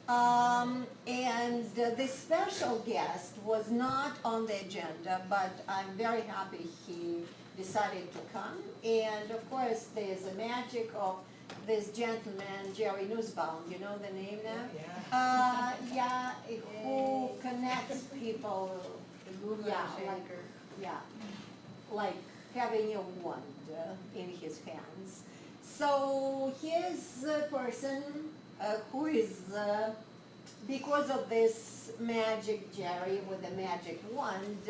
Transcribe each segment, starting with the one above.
And the special guest was not on the agenda, but I'm very happy he decided to come. And of course, there's a magic of this gentleman, Jerry Nussbaum, you know the name now? Yeah, who connects people, yeah, like, yeah, like having a wand in his hands. So here's a person who is, because of this magic Jerry with a magic wand,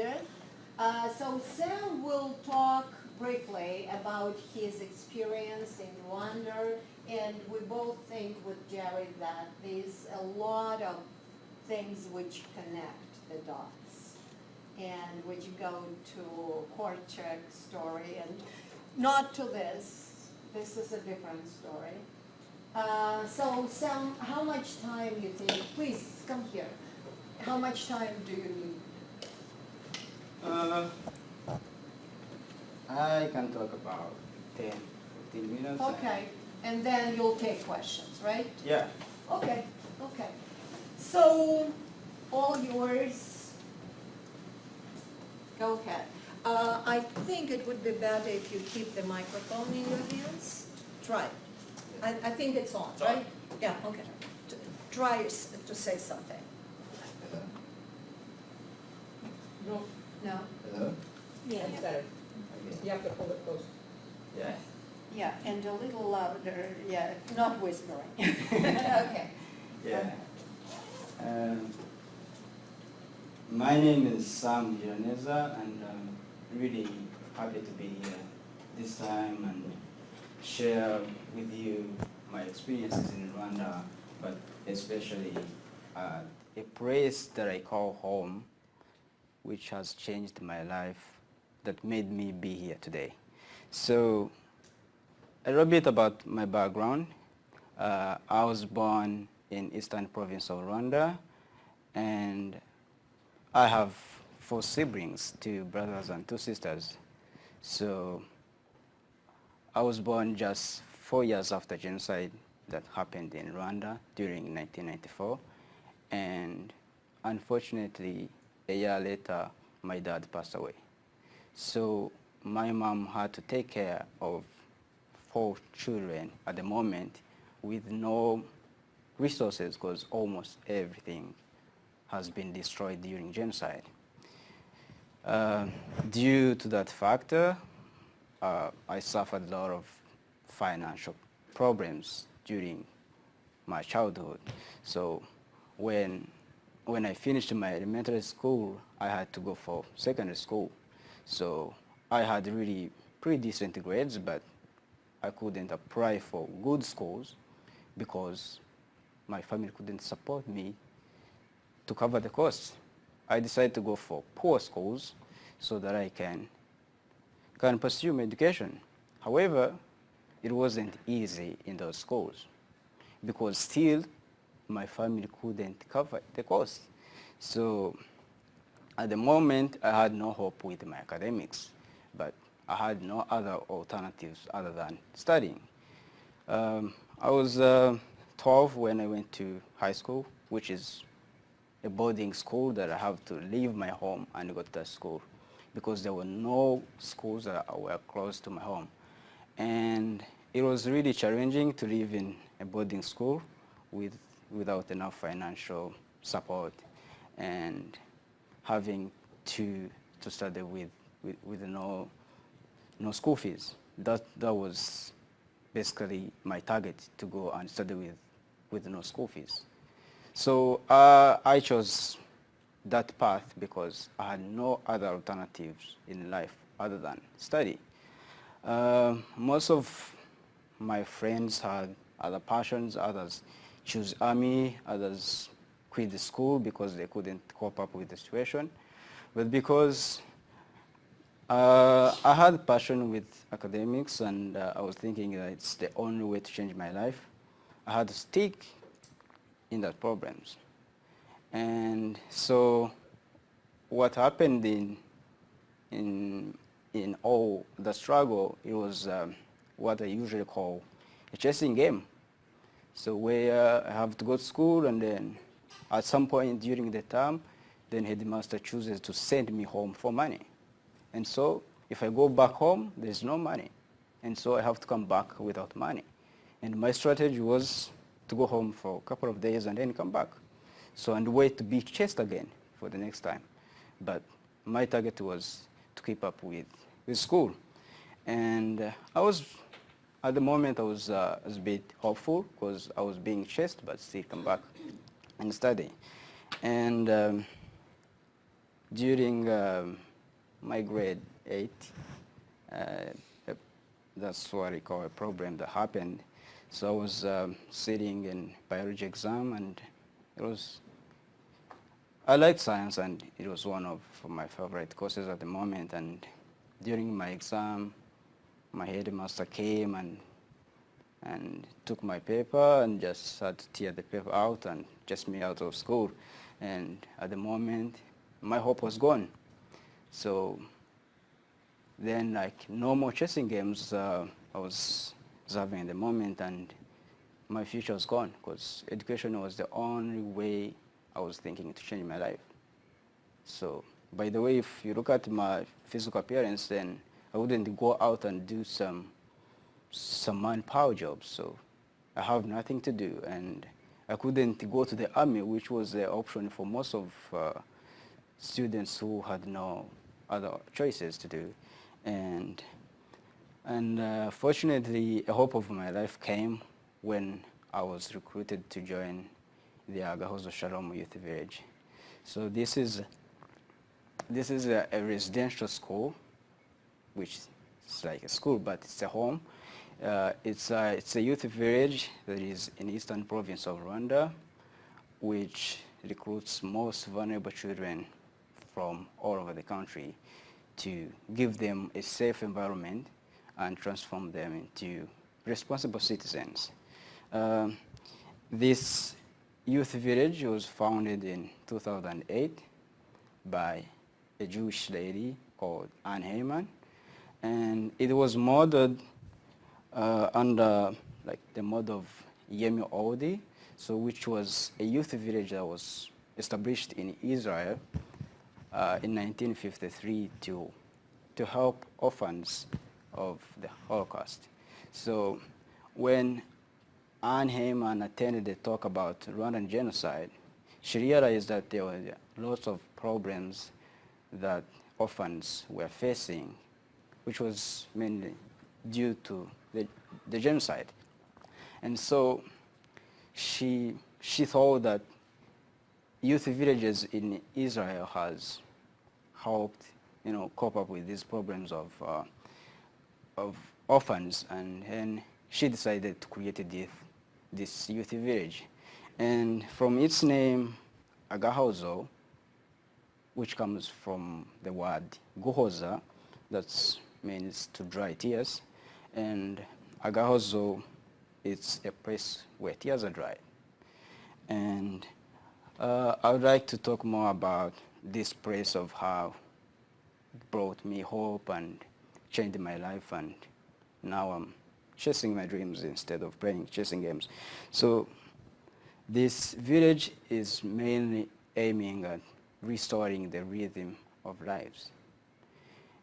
so Sam will talk briefly about his experience in Rwanda, and we both think with Jerry that there's a lot of things which connect the dots and which go to Korczak's story, and not to this. This is a different story. So Sam, how much time you think, please come here, how much time do you need? Uh, I can talk about 10, 15 minutes. Okay, and then you'll take questions, right? Yeah. Okay, okay. So, all yours. Go ahead. I think it would be better if you keep the microphone in your hands. Try. I think it's on, right? Yeah, okay. Try to say something. No, No? Hello? Yeah. that's better. You have to pull it close. Yeah. Yeah, and a little louder, yeah, not whispering. Okay. Yeah. Um, my name is Sam Giraneza, and I'm really happy to be here this time and share with you my experiences in Rwanda, but especially a place that I call home, which has changed my life, that made me be here today. So a little bit about my background. I was born in Eastern Province of Rwanda, and I have 4 siblings, 2 brothers and 2 sisters. So I was born just 4 years after genocide that happened in Rwanda during 1994, and unfortunately, a year later, my dad passed away. So my mom had to take care of 4 children at the moment with no resources because almost everything has been destroyed during genocide. Due to that factor, I suffered a lot of financial problems during my childhood. So when I finished my elementary school, I had to go for secondary school. So I had really pretty decent grades, but I couldn't apply for good schools because my family couldn't support me to cover the costs. I decided to go for poor schools so that I can pursue my education. However, it wasn't easy in those schools because still my family couldn't cover the cost. So at the moment, I had no hope with my academics, but I had no other alternatives other than studying. I was 12 when I went to high school, which is a boarding school that I have to leave my home and go to that school because there were no schools that were close to my home. And it was really challenging to live in a boarding school without enough financial support and having to study with no school fees. That was basically my target, to go and study with no school fees. So I chose that path because I had no other alternatives in life other than study. Most of my friends had other passions, others choose army, others quit the school because they couldn't cope up with the situation. But because I had passion with academics and I was thinking that it's the only way to change my life, I had to stick in that programs. And so what happened in all the struggle, it was what I usually call a chasing game. So where I have to go to school, and then at some point during the term, then headmaster chooses to send me home for money. And so if I go back home, there's no money. And so I have to come back without money. And my strategy was to go home for a couple of days and then come back. So and wait to be chased again for the next time. But my target was to keep up with school. And at the moment, I was a bit hopeful because I was being chased, but still come back and study. And during my grade 8, that's what I call a problem that happened. So I was sitting in biology exam, and I liked science, and it was one of my favorite courses at the moment. And during my exam, my headmaster came and took my paper and just had to tear the paper out and chased me out of school. And at the moment, my hope was gone. So then, like, no more chasing games I was having at the moment, and my future was gone because education was the only way I was thinking to change my life. So, by the way, if you look at my physical appearance, then I wouldn't go out and do some manpower jobs. So I have nothing to do, and I couldn't go to the army, which was the option for most of students who had no other choices to do. And fortunately, a hope of my life came when I was recruited to join the Agahozo Shalom Youth Village. So this is a residential school, which is like a school, but it's a home. It's a youth village that is in eastern province of Rwanda, which recruits most vulnerable children from all over the country to give them a safe environment and transform them into responsible citizens. This youth village was founded in 2008 by a Jewish lady called Anne Heyman, and it was modeled under like the model of Yemi Odi, so which was a youth village that was established in Israel in 1953 to help orphans of the Holocaust. So when Anne Heyman attended a talk about Rwandan genocide, she realized that there were lots of problems that orphans were facing, which was mainly due to the genocide. And so she thought that youth villages in Israel has helped, cope up with these problems of orphans, and she decided to create this youth village. And from its name, Agahozo, which comes from the word guhoza, that means to dry tears, and Agahozo, it's a place where tears are dried. And I would like to talk more about this place of how it brought me hope and changed my life, and now I'm chasing my dreams instead of chasing games. So this village is mainly aiming at restoring the rhythm of lives.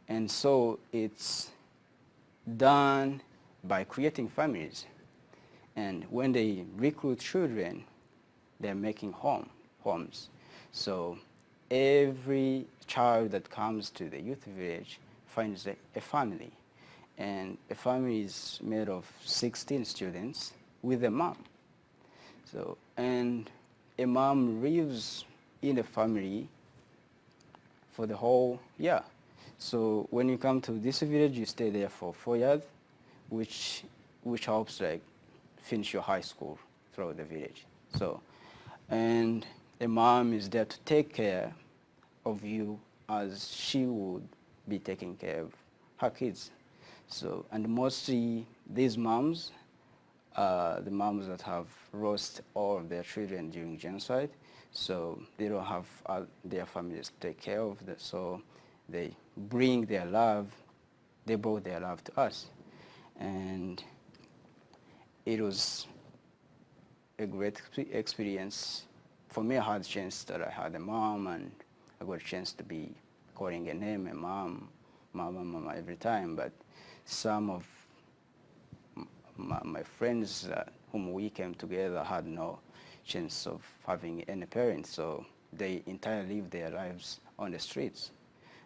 And so it's done by creating families. And when they recruit children, they're making homes. So every child that comes to the youth village finds a family. And a family is made of 16 students with a mom. So, and a mom lives in the family for the whole year. So when you come to this village, you stay there for 4 years, which helps like finish your high school throughout the village. So, and a mom is there to take care of you as she would be taking care of her kids. So, and mostly these moms are the moms that have lost all of their children during genocide. So they don't have their families to take care of them. So they brought their love to us. And it was a great experience. For me, I had a chance that I had a mom, and I got a chance to be calling a name, a mom, mama, mama every time. But some of my friends whom we came together had no chance of having any parents, so they entirely lived their lives on the streets.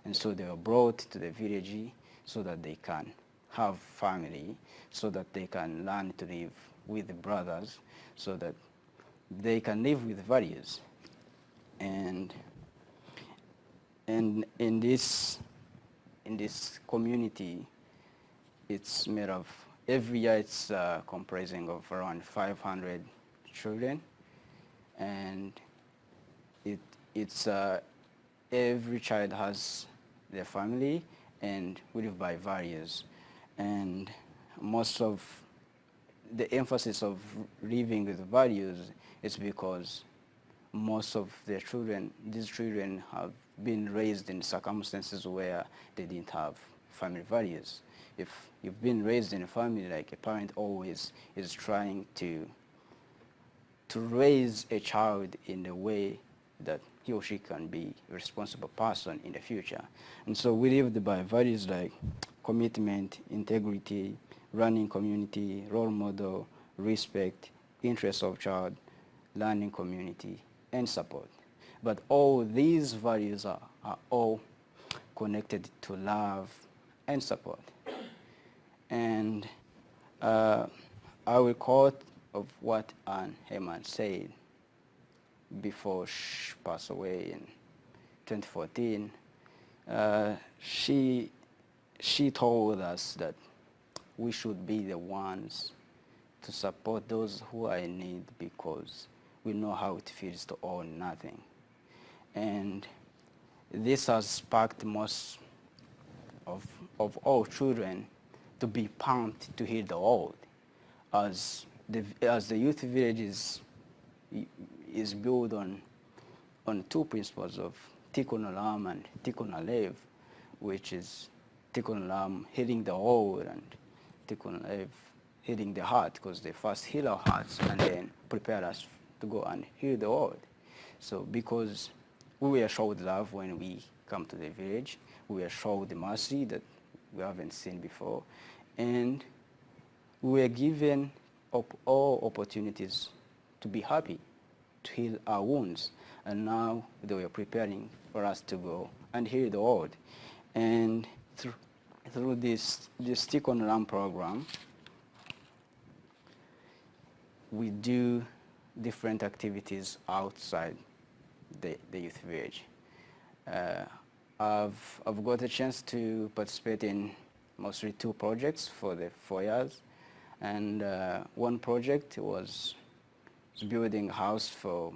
And so they were brought to the village so that they can have family, so that they can learn to live with the brothers, so that they can live with values. And in this community, it's made of, every year it's comprising of around 500 children, and it's every child has their family, and we live by values. And most of the emphasis of living with values is because most of these children have been raised in circumstances where they didn't have family values. If you've been raised in a family, like a parent always is trying to raise a child in a way that he or she can be a responsible person in the future. And so we lived by values like commitment, integrity, running community, role model, respect, interest of child, learning community, and support. But all these values are all connected to love and support. And I will quote of what Anne Heyman said before she passed away in 2014. She told us that we should be the ones to support those who are in need because we know how it feels to own nothing. And this has sparked most of all children to be pumped to heal the world. As the youth village is built on two principles of Tikkun Olam and Tikkun Alev, which is Tikkun Olam healing the world and Tikkun Alev healing the heart, because they first heal our hearts and then prepare us to go and heal the world. So because we were showed love when we come to the village, we were showed the mercy that we haven't seen before, and we were given all opportunities to be happy, to heal our wounds, and now they were preparing for us to go and heal the world. And through this Tikkun Olam program, we do different activities outside the youth village. I've got a chance to participate in mostly two projects for the 4 years, and one project was building a house for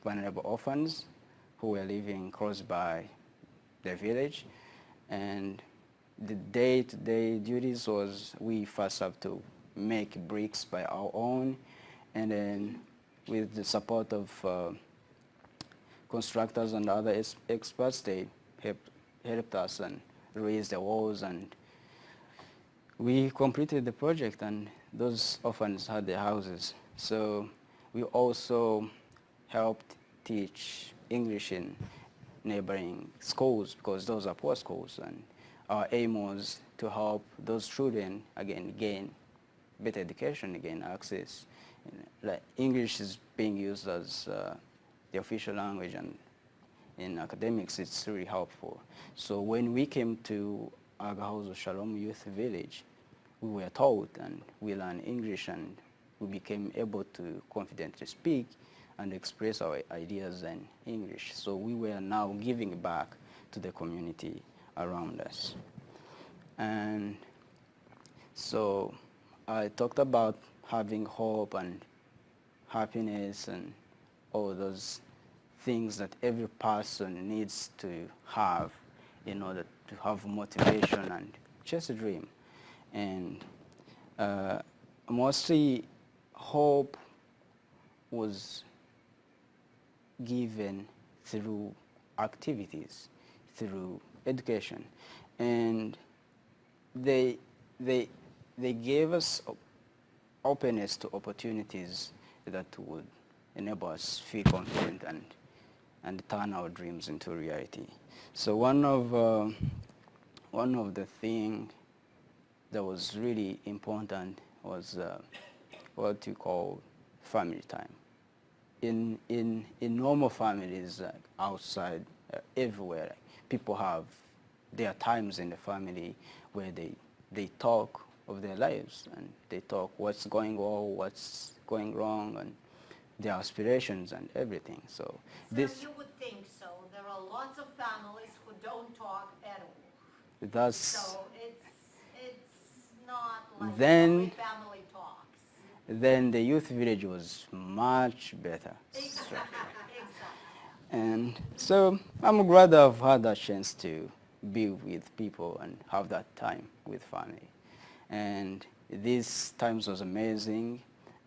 vulnerable orphans who were living close by the village. And the day-to-day duties was we first have to make bricks by our own, and then with the support of constructors and other experts, they helped us and raised the walls, and we completed the project, and those orphans had their houses. So we also helped teach English in neighboring schools because those are poor schools, and our aim was to help those children again gain better education, gain access. Like English is being used as the official language, and in academics it's really helpful. So when we came to Agahozo Shalom Youth Village, we were taught and we learned English, and we became able to confidently speak and express our ideas in English. So we were now giving back to the community around us. And so I talked about having hope and happiness and all those things that every person needs to have in order to have motivation and chase a dream. And mostly hope was given through activities, through education. And they gave us openness to opportunities that would enable us feel confident and turn our dreams into reality. So one of the things that was really important was what you call family time. In normal families, outside, everywhere, people have their times in the family where they talk of their lives, and they talk what's going on, what's going wrong, and their aspirations and everything. So this you would think so. There are lots of families who don't talk at all. that's So it's not like Then- every family talks. then the youth village was much better. Exactly. And so I'm glad I've had that chance to be with people and have that time with family. And these times was amazing,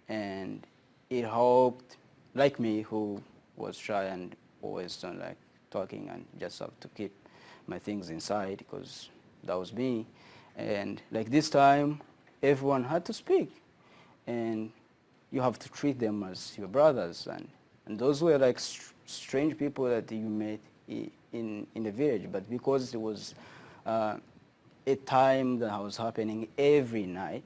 and it helped, like me, who was shy and always don't like talking and just have to keep my things inside because that was me. And like this time, everyone had to speak, and you have to treat them as your brothers. And those were like strange people that you met in the village, but because it was a time that was happening every night,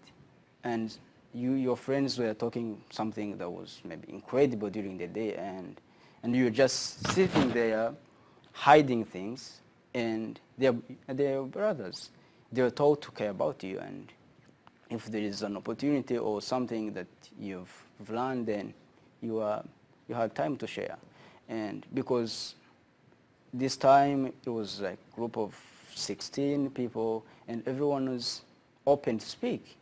and your friends were talking something that was maybe incredible during the day, and you were just sitting there hiding things, and they're brothers. They were told to care about you, and if there is an opportunity or something that you've learned, then you have time to share. And because this time it was like a group of 16 people, and everyone was open to speak.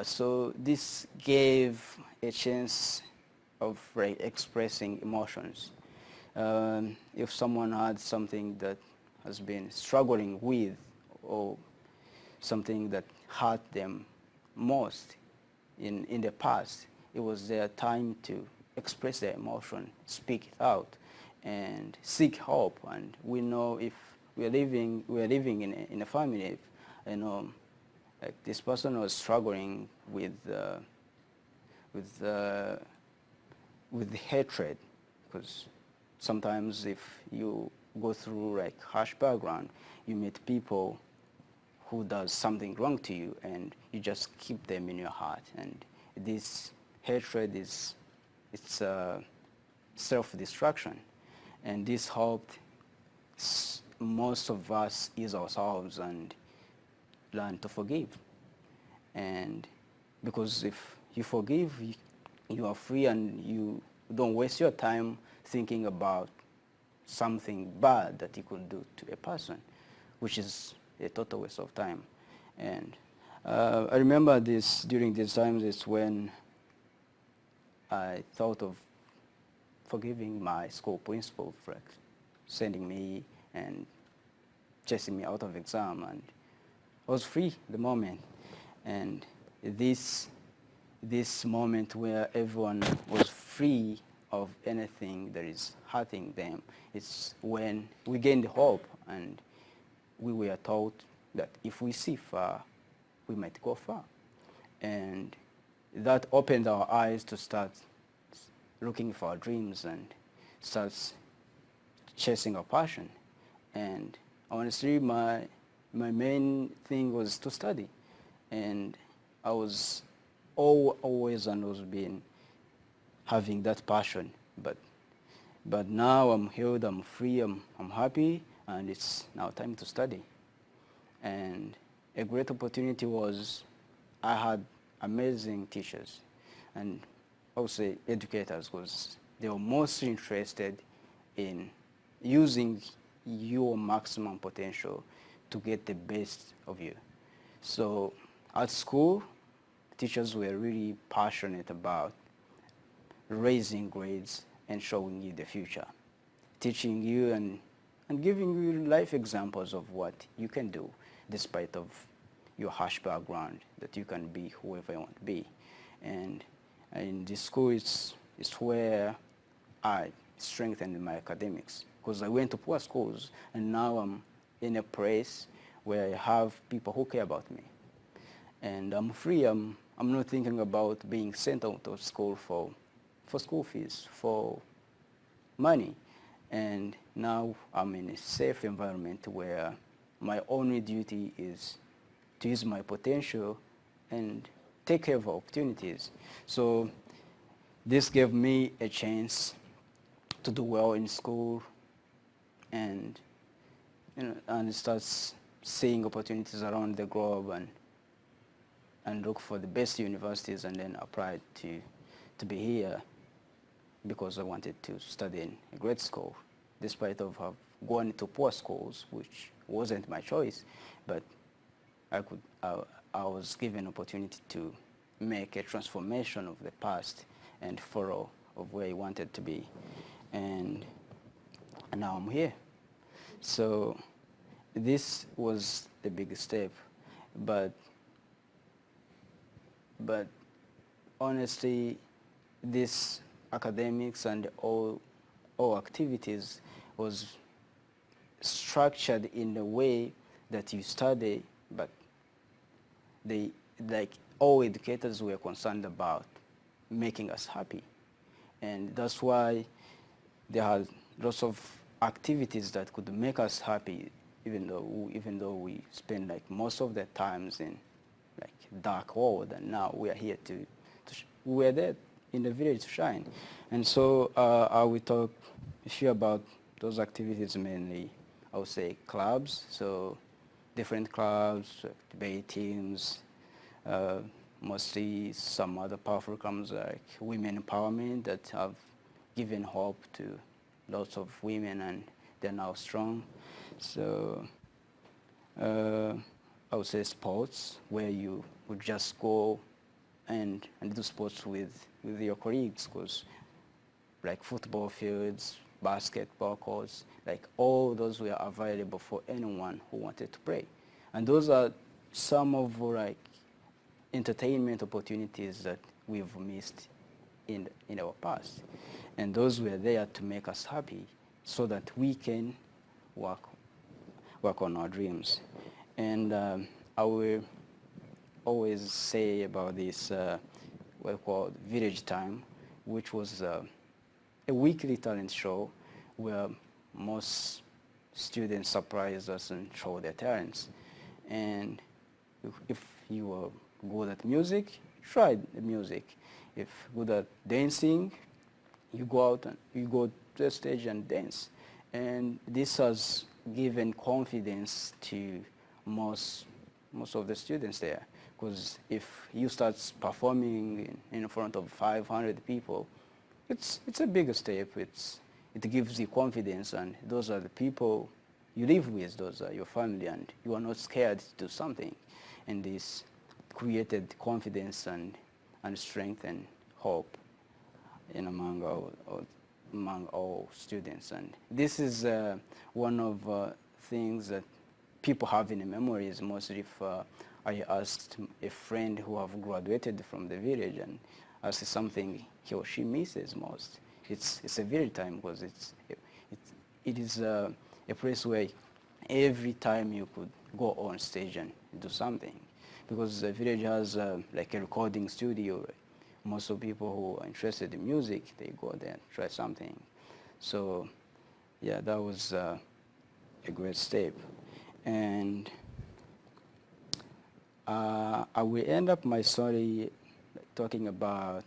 So this gave a chance of expressing emotions. If someone had something that has been struggling with, or something that hurt them most in the past, it was their time to express their emotion, speak it out, and seek help. And we know if we're living in a family, if, like this person was struggling with hatred, because sometimes if you go through like harsh background, you meet people who does something wrong to you, and you just keep them in your heart. And this hatred it's self-destruction, and this helped most of us ease ourselves and learn to forgive. And because if you forgive, you are free, and you don't waste your time thinking about something bad that you could do to a person, which is a total waste of time. And I remember this during these times is when I thought of forgiving my school principal for sending me and chasing me out of exam, and I was free the moment. And this moment where everyone was free of anything that is hurting them, it's when we gained hope, and we were taught that if we see far, we might go far. And that opened our eyes to start looking for our dreams and start chasing our passion. And honestly, my main thing was to study. And I was always been having that passion. But now I'm healed, I'm free, I'm happy, and it's now time to study. And a great opportunity was I had amazing teachers, and I would say educators, because they were mostly interested in using your maximum potential to get the best of you. So at school, teachers were really passionate about raising grades and showing you the future, teaching you and giving you life examples of what you can do despite of your harsh background, that you can be whoever you want to be. And in this school, it's where I strengthened my academics, because I went to poor schools, and now I'm in a place where I have people who care about me. And I'm free. I'm not thinking about being sent out of school for for school fees, for money. And now I'm in a safe environment where my only duty is to use my potential and take care of opportunities. So this gave me a chance to do well in school and and starts seeing opportunities around the globe and look for the best universities and then apply to be here because I wanted to study in a great school, despite of have gone to poor schools, which wasn't my choice, but I was given opportunity to make a transformation of the past and follow of where I wanted to be, and now I'm here. So this was the big step, but honestly, this academics and all activities was structured in a way that you study, but they, like all educators were concerned about making us happy. And that's why there are lots of activities that could make us happy, even though we spend like most of the times in like dark world, and now we are here we were there in the village to shine. And so I will talk a few about those activities mainly. I would say clubs, so different clubs, debate teams, mostly some other powerful programs like women empowerment that have given hope to lots of women and they're now strong. So I would say sports, where you would just go and do sports with your colleagues, because like football fields, basketball courts, like all those were available for anyone who wanted to play. And those are some of like entertainment opportunities that we've missed in our past. And those were there to make us happy so that we can work on our dreams. And I will always say about this what we call Village Time, which was a weekly talent show where most students surprise us and show their talents. And if you are good at music, try the music. If good at dancing, you go out and you go to the stage and dance. And this has given confidence to most of the students there. Because if you start performing in front of 500 people, it's a bigger step. It gives you confidence, and those are the people you live with, those are your family, and you are not scared to do something. And this created confidence and strength and hope among all students. And this is one of things that people have in the memories. Mostly if I asked a friend who have graduated from the village and asked something he or she misses most, it's a village time, because it is a place where every time you could go on stage and do something, because the village has like a recording studio. Most of the people who are interested in music, they go there and try something. So yeah, that was a great step. And I will end up my story talking about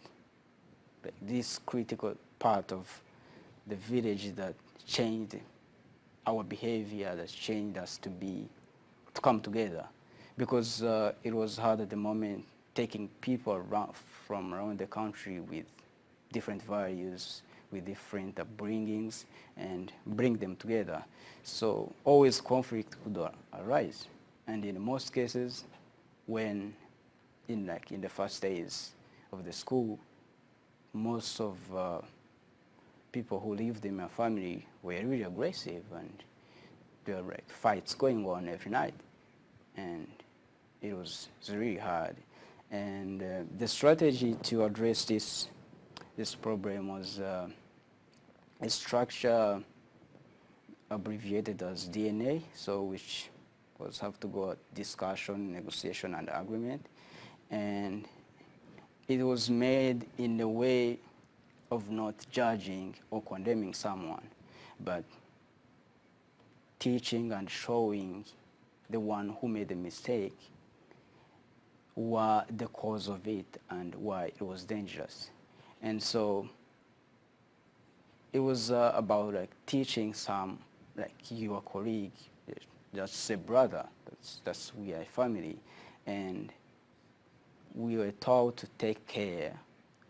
this critical part of the village that changed our behavior, that changed us to come together. Because it was hard at the moment taking people from around the country with different values, with different upbringings, and bring them together. So always conflict could arise. And in most cases, when in the first days of the school, most of people who lived in my family were really aggressive, and there were like fights going on every night. And it was really hard. And the strategy to address this problem was a structure abbreviated as DNA, so which was have to go discussion, negotiation, and agreement. And it was made in a way of not judging or condemning someone, but teaching and showing the one who made the mistake what the cause of it and why it was dangerous. And so it was about like teaching some, like your colleague, just a brother, that's we are a family, and we were taught to take care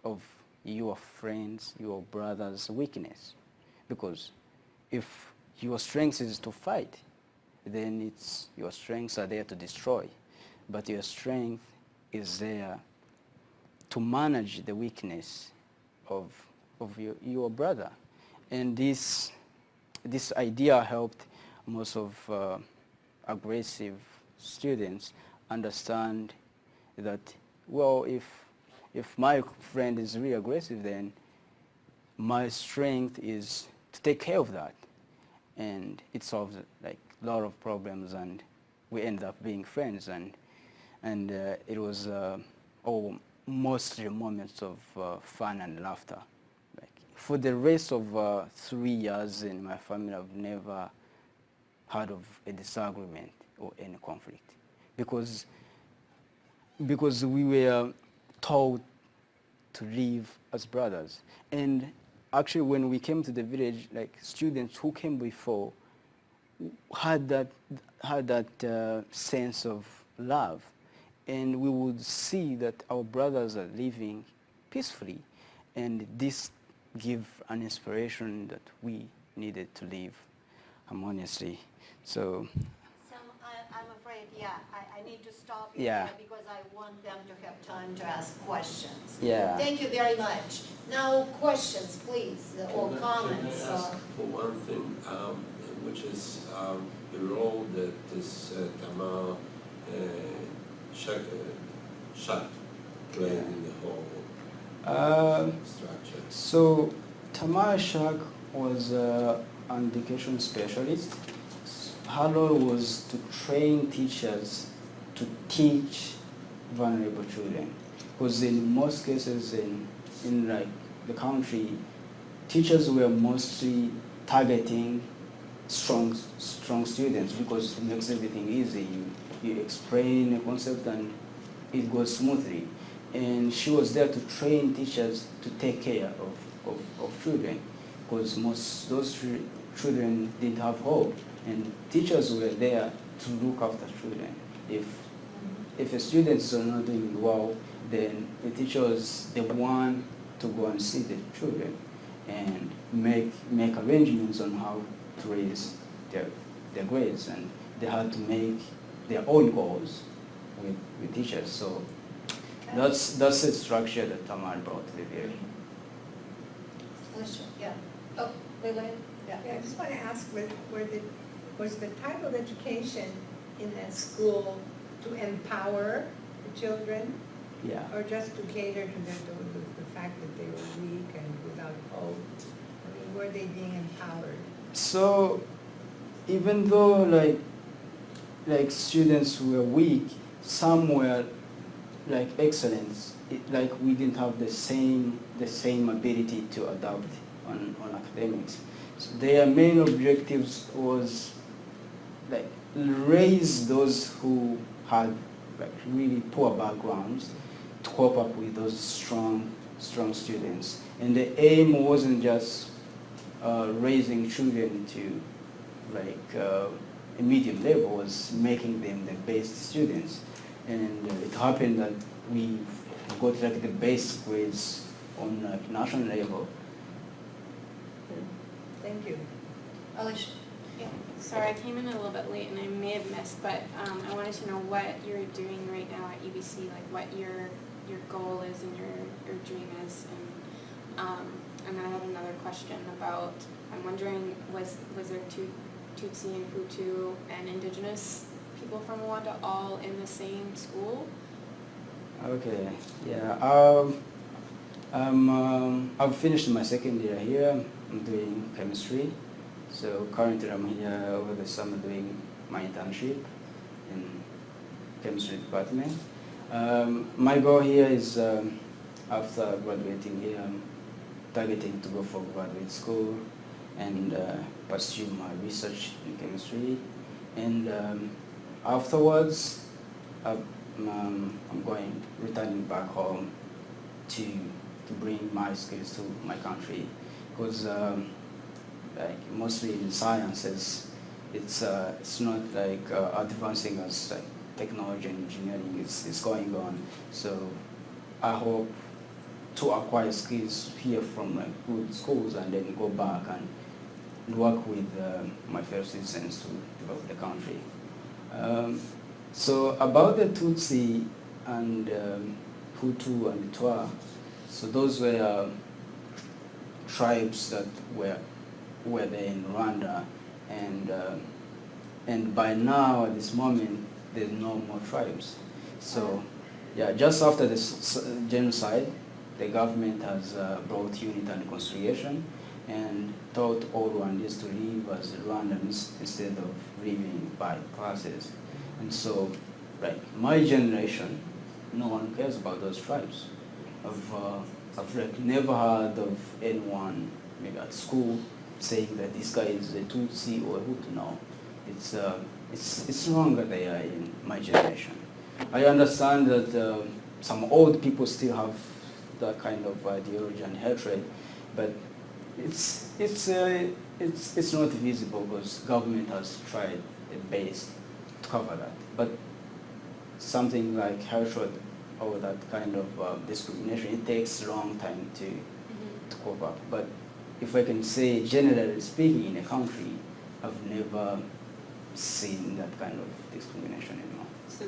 of your friends, your brother's weakness, because if your strength is to fight, then it's your strengths are there to destroy, but your strength is there to manage the weakness of your brother. And this idea helped most of aggressive students understand that, well, if my friend is really aggressive, then my strength is to take care of that. And it solves like a lot of problems, and we end up being friends. And it was mostly moments of fun and laughter. Like for the rest of 3 years in my family, I've never heard of a disagreement or any conflict, because we were taught to live as brothers. And actually, when we came to the village, like students who came before had that sense of love, and we would see that our brothers are living peacefully, and this gave an inspiration that we needed to live harmoniously. So I'm afraid, I need to stop you Yeah. here because I want them to have time to ask questions. Yeah. Thank you very much. Now, questions, please, or comments. Can I ask for one thing, which is the role that this Tamar Shak played in the whole structure? So Tamara Shak was an education specialist. Her role was to train teachers to teach vulnerable children, because in most cases in like the country, teachers were mostly targeting strong students because it makes everything easy. You explain a concept and it goes smoothly. And she was there to train teachers to take care of children, because most those children didn't have hope, and teachers were there to look after children. If a student is not doing well, then the teacher was the one to go and see the children and make arrangements on how to raise their grades, and they had to make their own goals with teachers. So that's the structure that Tamar brought to the village. Yeah. Oh, Lillian? Yeah, I just want to ask, was the type of education in that school to empower the children, Yeah. or just to cater to the fact that they were weak and without hope? I mean, were they being empowered? So even though like students were weak, some were like excellent. Like we didn't have the same ability to adapt on academics. So their main objectives was like raise those who had like really poor backgrounds to cope up with those strong students. And the aim wasn't just raising children to like a medium level, was making them the best students. And it happened that we got like the best grades on like national level. Thank you. Alicia? Sorry, I came in a little bit late and I may have missed, but I wanted to know what you're doing right now at UBC, like what your goal is and your dream is. And then I have another question about, I'm wondering, was there Tutsi and Hutu and Indigenous people from Rwanda all in the same school? Okay, yeah. I've finished my second year here. I'm doing chemistry. So currently I'm here over the summer doing my internship in chemistry department. My goal here is after graduating here, targeting to go for graduate school and pursue my research in chemistry. And afterwards, I'm returning back home to bring my skills to my country, because like mostly in sciences, it's not like advancing as like technology and engineering is going on. So I hope to acquire skills here from like good schools and then go back and work with my fellow citizens to develop the country. So about the Tutsi and Hutu and Twa, so those were tribes that were there in Rwanda, and by now at this moment there's no more tribes. So yeah, just after the genocide, the government has brought unity and reconciliation and taught all Rwandans to live as Rwandans instead of living by classes. And so, like my generation, no one cares about those tribes. I've like never heard of anyone, maybe at school, saying that this guy is a Tutsi or a Hutu. No, it's wrong that they are in my generation. I understand that some old people still have that kind of ideology and hatred, but it's not visible because government has tried their best to cover that. But something like hatred or that kind of discrimination, it takes a long time to cover up. But if I can say, generally speaking, in a country, I've never seen that kind of discrimination anymore. So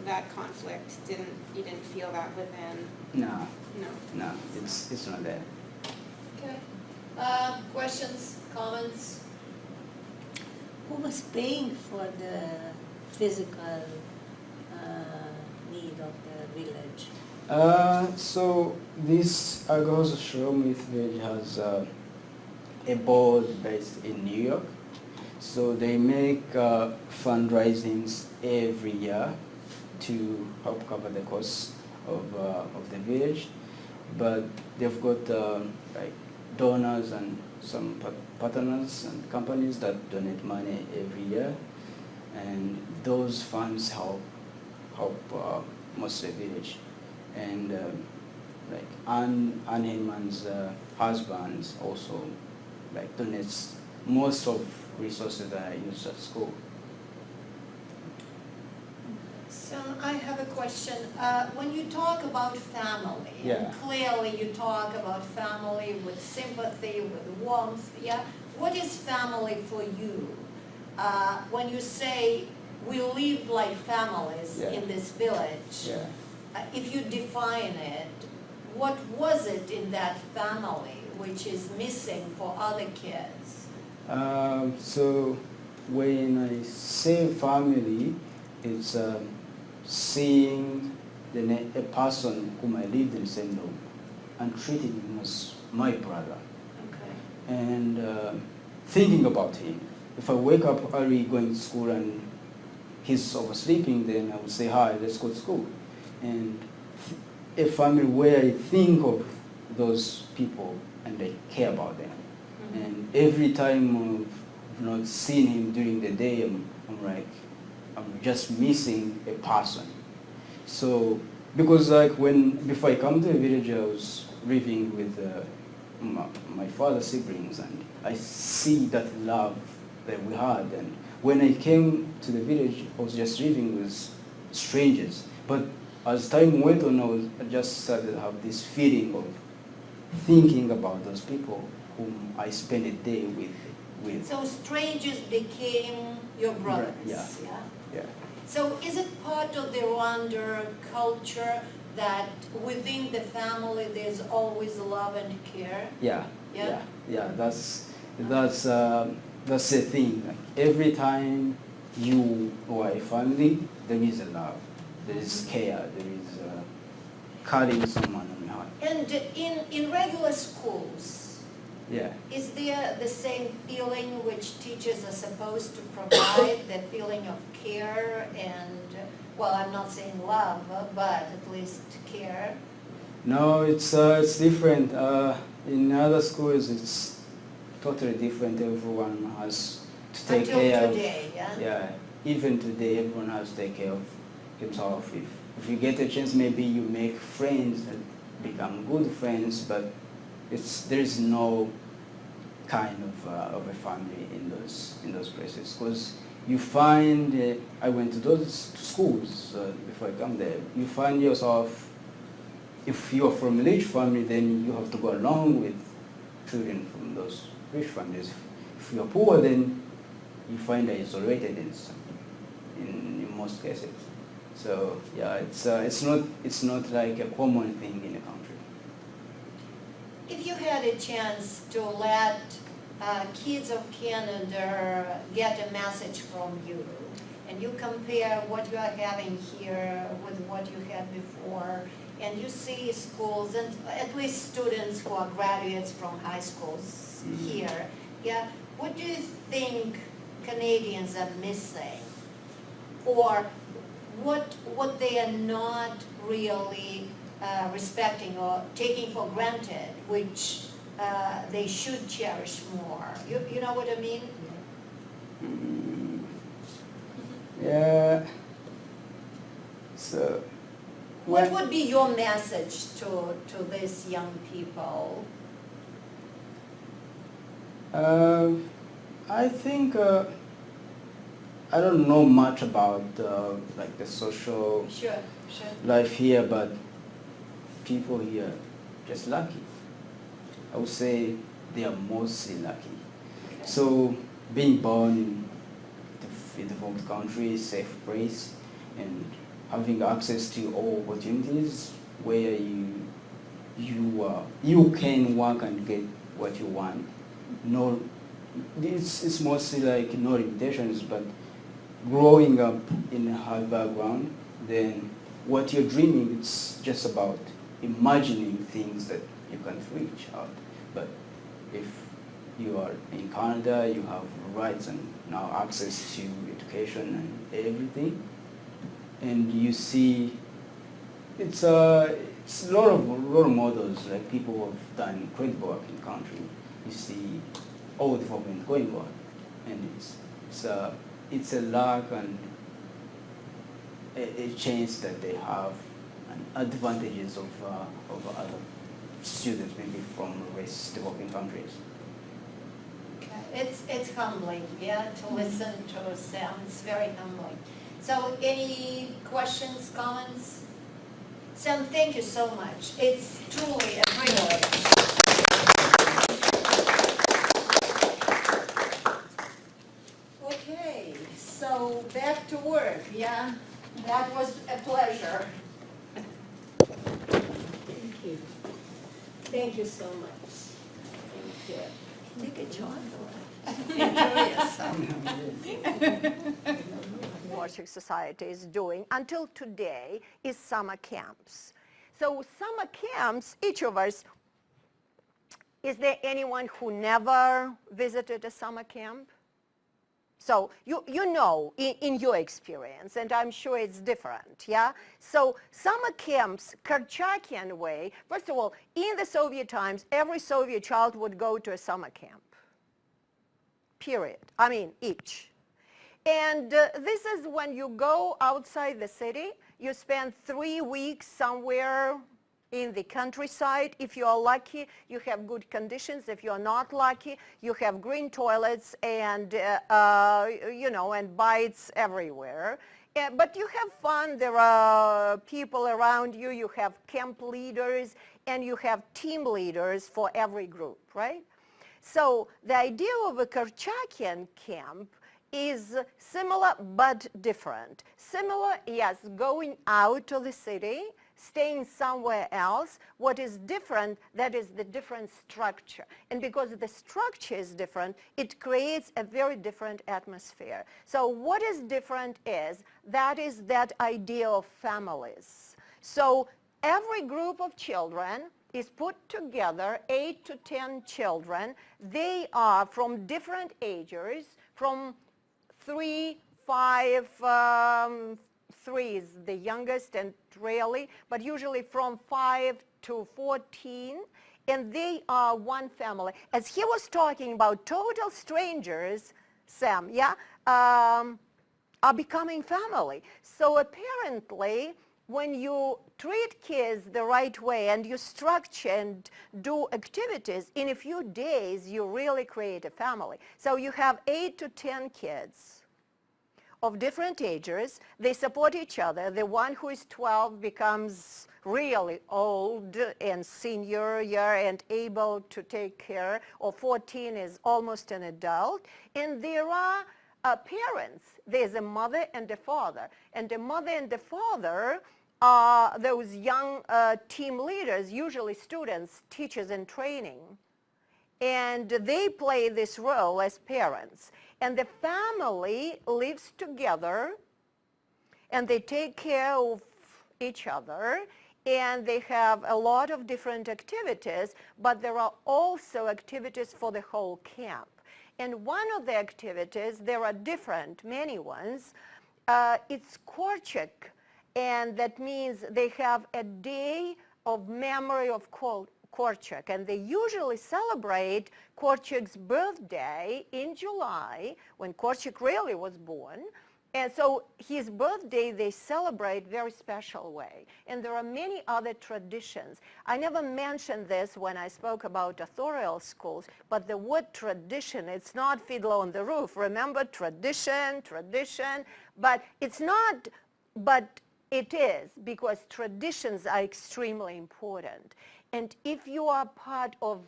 that conflict you didn't feel that within? No, it's not there. Okay. Questions, comments? Who was paying for the physical need of the village? So this Agos Shromith village has a board based in New York. So they make fundraisings every year to help cover the costs of the village. But they've got like donors and some partners and companies that donate money every year, and those funds help most of the village. And like Anne Heyman's husband also like donates most of resources that are used at school. So I have a question. When you talk about family, Yeah. and clearly you talk about family with sympathy, with warmth, yeah? What is family for you? When you say we live like families in this village, if you define it, what was it in that family which is missing for other kids? So when I say family, it's seeing a person whom I lived in the same room and treating him as my brother. Okay. And thinking about him. If I wake up early going to school and he's oversleeping, then I would say, hi, let's go to school. And a family where I think of those people and I care about them. Mm-hmm. And every time I've not seen him during the day, I'm just missing a person. So, because like before I come to the village, I was living with my father's siblings, and I see that love that we had. And when I came to the village, I was just living with strangers. But as time went on, I just started to have this feeling of thinking about those people whom I spent a day with. So strangers became your brothers? Yeah. So is it part of the Rwanda culture that within the family there's always love and care? Yeah. That's the thing. Like every time you are a family, there is a love, there is care, there is carrying someone on your heart. And in regular schools, is there the same feeling which teachers are supposed to provide, the feeling of care and, well, I'm not saying love, but at least care? No, it's different. In other schools, it's totally different. Everyone has to take Until care today, of. yeah? Yeah, even today, everyone has to take care of himself. If you get a chance, maybe you make friends and become good friends, but there's no kind of a family in those places, because you find I went to those schools before I come there. You find yourself, if you're from a rich family, then you have to go along with children from those rich families. If you're poor, then you find isolated in most cases. So yeah, it's not like a common thing in the country. If you had a chance to let kids of Canada get a message from you, and you compare what you are having here with what you had before, and you see schools, and at least students who are graduates from high schools here, yeah, what do you think Canadians are missing? Or what they are not really respecting or taking for granted, which they should cherish more. You know what I mean? Yeah. So. What would be your message to these young people? I think I don't know much about like the social Sure. life here, but people here just lucky. I would say they are mostly lucky. Okay. So being born in a developed country, safe place, and having access to all opportunities where you can work and get what you want. No, it's mostly like no limitations, but growing up in a hard background, then what you're dreaming, it's just about imagining things that you can't reach out. But if you are in Canada, you have rights and now access to education and everything, and you see it's a lot of role models, like people who have done incredible work in the country. You see all development going on, and it's a luck and a chance that they have, and advantages of other students maybe from less developing countries. It's humbling, yeah, to listen to Sam. It's very humbling. So any questions, comments? Sam, thank you so much. It's truly a privilege. Okay, so back to work, yeah? That was a pleasure. Thank you. Thank you so much. Thank you. Take a shot. Enjoy yourself. Korczak Society is doing until today is summer camps. So summer camps, each of us, is there anyone who never visited a summer camp? So you know in your experience, and I'm sure it's different, yeah? So summer camps, Korczakian way, first of all, in the Soviet times, every Soviet child would go to a summer camp. Period. I mean, each. And this is when you go outside the city, you spend 3 weeks somewhere in the countryside. If you are lucky, you have good conditions. If you are not lucky, you have green toilets and, and bites everywhere. But you have fun. There are people around you. You have camp leaders, and you have team leaders for every group, right? So the idea of a Korczakian camp is similar but different. Similar, yes, going out to the city, staying somewhere else. What is different, that is the different structure. And because the structure is different, it creates a very different atmosphere. So what is different is that idea of families. So every group of children is put together, 8 to 10 children. They are from different ages, from 3, 5, 3 is the youngest and rarely, but usually from 5 to 14, and they are one family. As he was talking about total strangers, Sam, yeah, are becoming family. So apparently, when you treat kids the right way and you structure and do activities, in a few days you really create a family. So you have 8 to 10 kids of different ages. They support each other. The one who is 12 becomes really old and senior year and able to take care, or 14 is almost an adult. And there are parents. There's a mother and a father. And the mother and the father are those young team leaders, usually students, teachers in training. And they play this role as parents. And the family lives together, and they take care of each other, and they have a lot of different activities, but there are also activities for the whole camp. And one of the activities, there are different, many ones, it's Korczak, and that means they have a day of memory of Korczak, and they usually celebrate Korczak's birthday in July, when Korczak really was born. And so his birthday they celebrate very special way. And there are many other traditions. I never mentioned this when I spoke about authorial schools, but the word tradition, it's not Fiddler on the Roof. Remember, tradition, but it's not, but it is, because traditions are extremely important. And if you are part of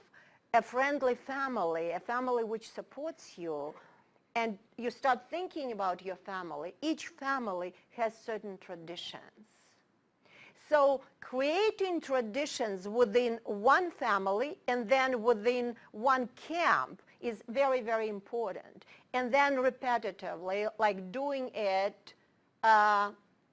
a friendly family, a family which supports you, and you start thinking about your family, each family has certain traditions. So creating traditions within one family and then within one camp is very, very important. And then repetitively, like doing it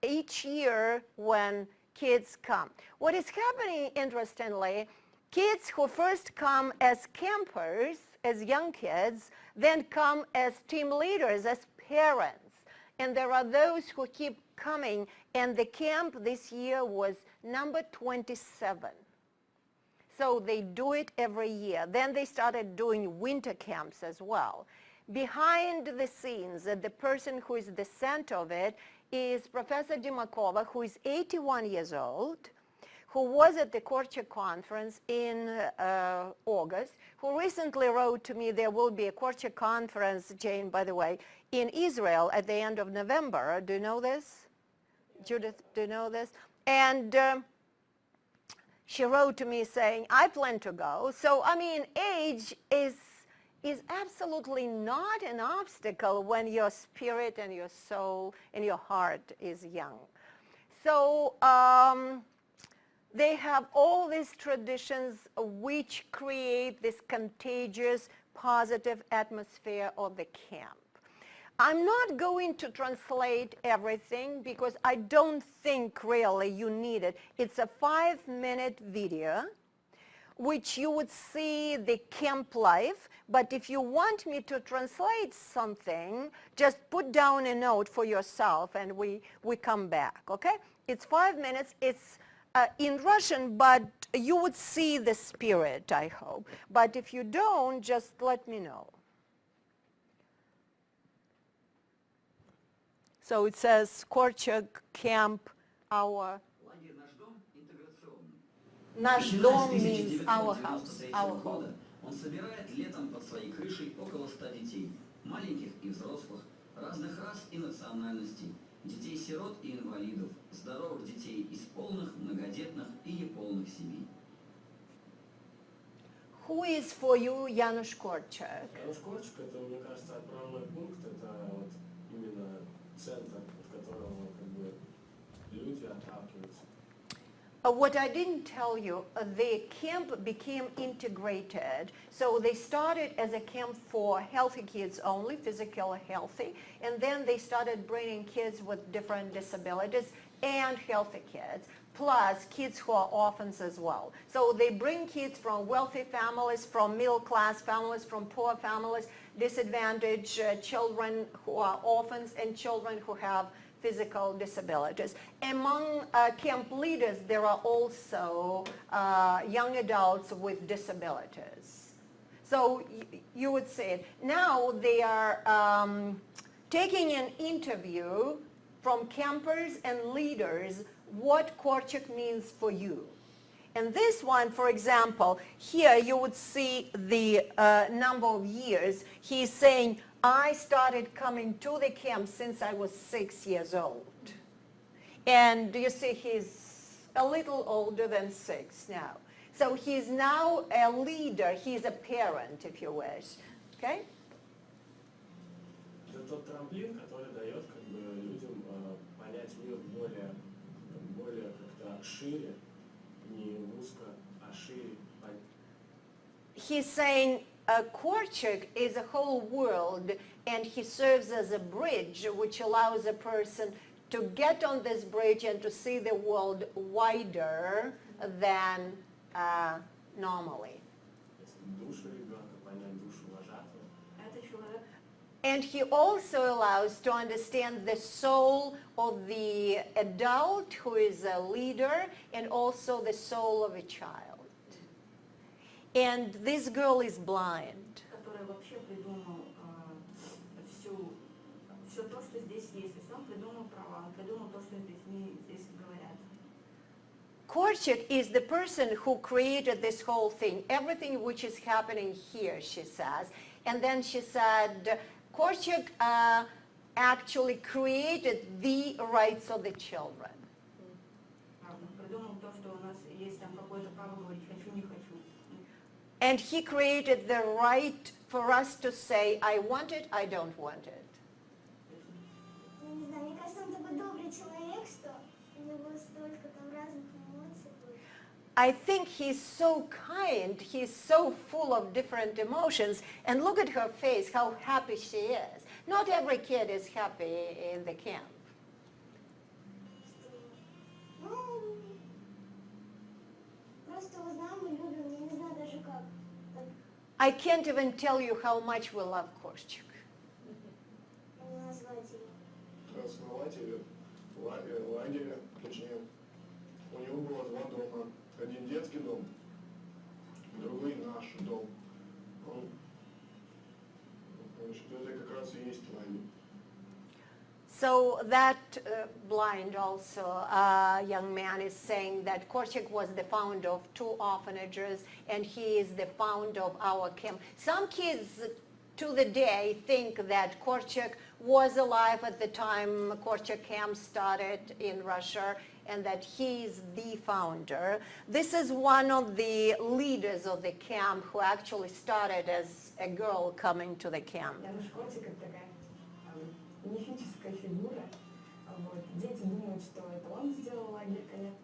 each year when kids come. What is happening, interestingly, kids who first come as campers, as young kids, then come as team leaders, as parents. And there are those who keep coming, and the camp this year was number 27. So they do it every year. Then they started doing winter camps as well. Behind the scenes, the person who is the center of it is Professor Dimakova, who is 81 years old, who was at the Korczak conference in August, who recently wrote to me there will be a Korczak conference, Jane, by the way, in Israel at the end of November. Do you know this? Judith, do you know this? And she wrote to me saying, I plan to go. So, I mean, age is absolutely not an obstacle when your spirit and your soul and your heart is young. So they have all these traditions which create this contagious, positive atmosphere of the camp. I'm not going to translate everything because I don't think really you need it. It's a 5-minute video which you would see the camp life, but if you want me to translate something, just put down a note for yourself and we come back, okay? It's 5 minutes. It's in Russian, but you would see the spirit, I hope. But if you don't, just let me know. So it says Korczak camp, our... Наш дом means our house, our home. Он собирает летом под своей крышей около 100 детей, маленьких и взрослых, разных рас и национальностей, детей-сирот и инвалидов, здоровых детей из полных, многодетных и неполных семей. Who is for you Janusz Korczak? Janusz Korczak, это, мне кажется, отправной пункт, это вот именно центр, от которого как бы люди отталкиваются. What I didn't tell you, the camp became integrated. So they started as a camp for healthy kids only, physically healthy, and then they started bringing kids with different disabilities and healthy kids, plus kids who are orphans as well. So they bring kids from wealthy families, from middle-class families, from poor families, disadvantaged children who are orphans, and children who have physical disabilities. Among camp leaders, there are also young adults with disabilities. So you would say it. Now they are taking an interview from campers and leaders what Korczak means for you. And this one, for example, here you would see the number of years. He's saying, I started coming to the camp since I was 6 years old. And you see he's a little older than 6 now. So he's now a leader, he's a parent, if you wish. Okay? Это тот трамплин, который дает как бы людям понять мир более как-то шире, не узко, а шире. He's saying Korczak is a whole world, and he serves as a bridge which allows a person to get on this bridge and to see the world wider than normally. Душу ребенка, понять душу вожатого. Это человек. And he also allows to understand the soul of the adult who is a leader and also the soul of a child. And this girl is blind. Который вообще придумал все то, что здесь есть. То есть он придумал права, он придумал то, что здесь говорят. Korczak is the person who created this whole thing, everything which is happening here, she says. And then she said, Korczak actually created the rights of the children. Правда, придумал то, что у нас есть там какое-то право говорить хочу, не хочу. And he created the right for us to say, I want it, I don't want it. Не знаю, мне кажется, он такой добрый человек, что у него столько там разных эмоций было. I think he's so kind, he's so full of different emotions. And look at her face, how happy she is. Not every kid is happy in the camp. Ну, просто его знаем, мы любим, я не знаю даже как. Так, I can't even tell you how much we love Korczak. назвать его. Основатель лагеря, точнее, у него было 2 дома. Один детский дом, другой наш дом. Значит, это как раз и есть лагерь. So that blind also young man is saying that Korczak was the founder of 2 orphanages and he is the founder of our camp. Some kids to the day think that Korczak was alive at the time Korczak camp started in Russia and that he is the founder. This is one of the leaders of the camp who actually started as a girl coming to the camp. Janusz Korczak это такая мифическая фигура. Вот. Дети думают, что это он сделал лагерь, конечно.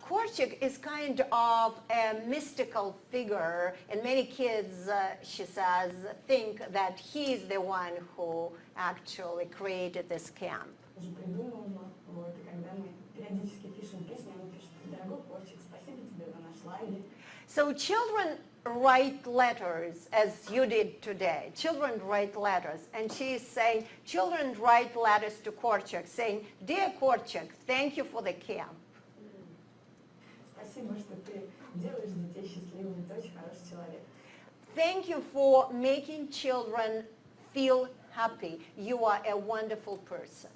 Korczak is kind of a mystical figure, and many kids, she says, think that he's the one who actually created this camp. Уже придумал его. Вот. И когда мы периодически пишем письма, он пишет: дорогой Корчак, спасибо тебе за наш лагерь. So children write letters, as you did today. Children write letters, and she is saying, children write letters to Korczak, saying, Dear Korczak, thank you for the camp. Спасибо, что ты делаешь детей счастливыми, ты очень хороший человек. Thank you for making children feel happy. You are a wonderful person.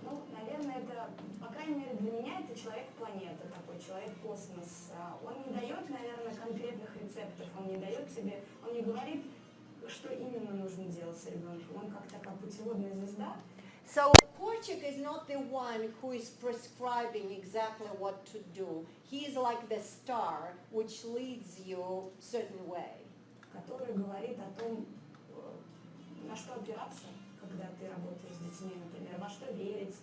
Ну, наверное, это, по крайней мере, для меня это человек-планета, такой человек-космос. Он не дает, наверное, конкретных рецептов, он не дает тебе, он не говорит, что именно нужно делать с ребенком. Он как такая путеводная звезда. So Korczak is not the one who is prescribing exactly what to do. He is like the star which leads you certain way. Который говорит о том, на что опираться, когда ты работаешь с детьми, например, во что верить.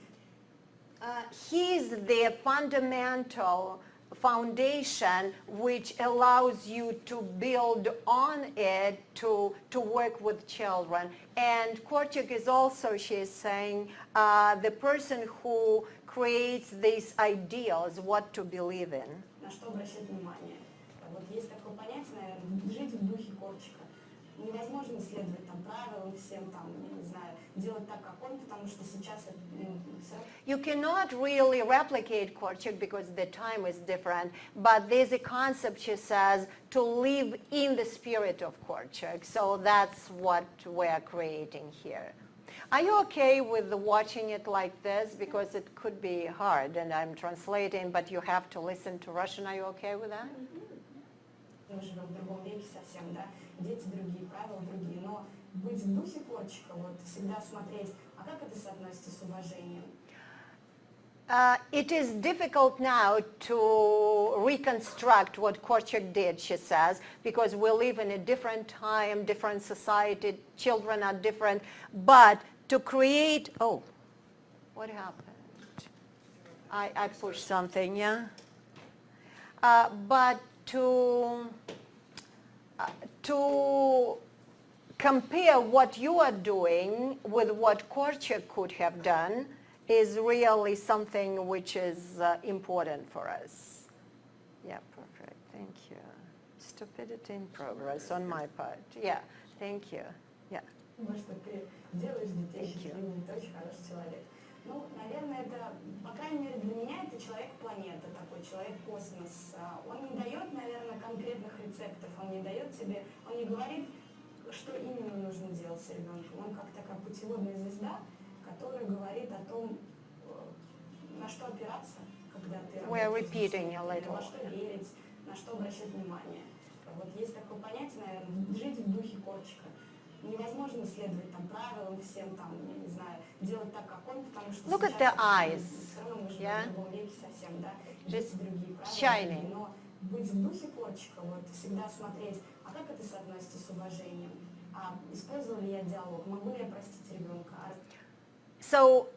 He is the fundamental foundation which allows you to build on it to work with children. And Korczak is also, she is saying, the person who creates these ideals, what to believe in. На что обращать внимание. Вот есть такое понятие, наверное, жить в духе Корчика. Не невозможно следовать там правилам всем, там, я не знаю, делать так, как он, потому что сейчас это, You cannot really replicate Korczak because the time is different, but there's a concept, she says, to live in the spirit of Korczak. So that's what we're creating here. Are you okay with watching it like this? Because it could be hard, and I'm translating, but you have to listen to Russian. Are you okay with that? мы живем в другом веке совсем, да, дети другие, правила другие, но быть в духе Корчика, вот, всегда смотреть, а как это соотносится с уважением? It is difficult now to reconstruct what Korczak did, she says, because we live in a different time, different society, children are different, but to create, oh, what happened? I pushed something, yeah? But to compare what you are doing with what Korczak could have done is really something which is important for us. Yeah, perfect. Thank you. Stupidity in progress on my part. Yeah, thank you. Yeah. Может, ты делаешь детей счастливыми, ты очень хороший человек. Ну, наверное, это, по крайней мере, для меня это человек-планета, такой человек-космос. Он не дает, наверное, конкретных рецептов, он не дает тебе, он не говорит, что именно нужно делать с ребенком. Он как такая путеводная звезда, которая говорит о том, на что опираться, когда ты работаешь с детьми, во что верить, на что обращать внимание. Вот есть такое понятие, наверное, жить в духе Корчика. Невозможно следовать там правилам всем, там, я не знаю, делать так, как он, потому что Look at the eyes. Все равно мы живем в другом веке совсем, да, Just другие правила, shining. но быть в духе Корчика, вот, всегда смотреть, а как это соотносится с уважением, а использовал ли я диалог, могу ли я простить ребенка. So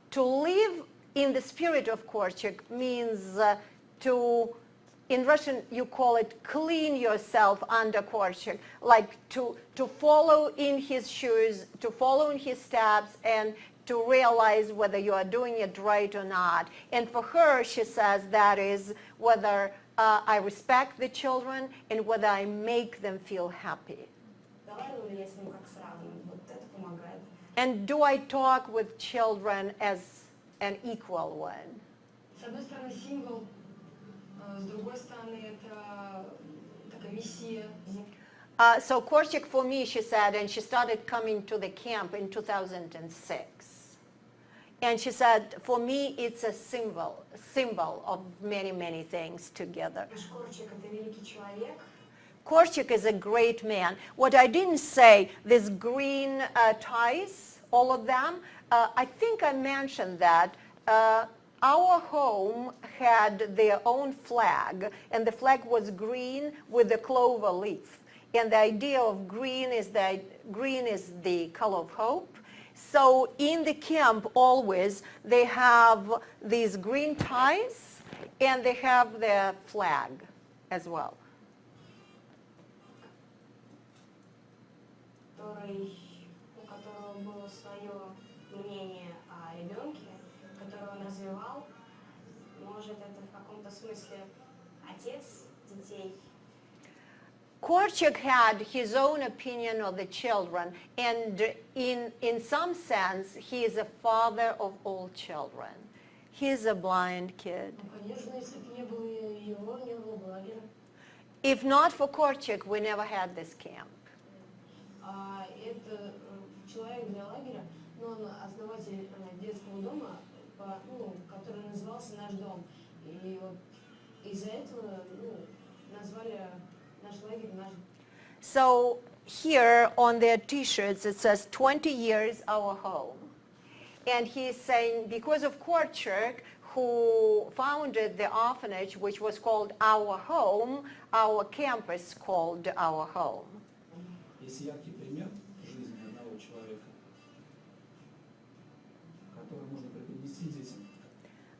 to live in the spirit of Korczak means to, in Russian you call it clean yourself under Korczak, like to follow in his shoes, to follow in his steps, and to realize whether you are doing it right or not. And for her, she says, that is whether I respect the children and whether I make them feel happy. And do I talk with children as an equal one? С одной стороны символ, с другой стороны это такая миссия. So Korczak for me, she said, and she started coming to the camp in 2006. And she said, for me, it's a symbol of many, many things together. Korczak is a great man. What I didn't say, these green ties, all of them, I think I mentioned that. Our home had their own flag, and the flag was green with a clover leaf. And the idea of green is that green is the color of hope. So in the camp always they have these green ties and they have their flag as well. У которого было свое мнение о ребенке, которое он развивал, может, это в каком-то смысле отец детей. Korczak had his own opinion of the children, and in some sense, he is a father of all children. He is a blind kid. If not for Korczak, we never had this camp. Это человек для лагеря, но он основатель детского дома, который назывался «Наш дом». И вот из-за этого назвали наш лагерь «Наш дом». So here on their T-shirts it says 20 years our home. And he's saying because of Korczak, who founded the orphanage, which was called Our Home, our campus called Our Home. Есть яркий пример жизни одного человека, который можно преподнести детям.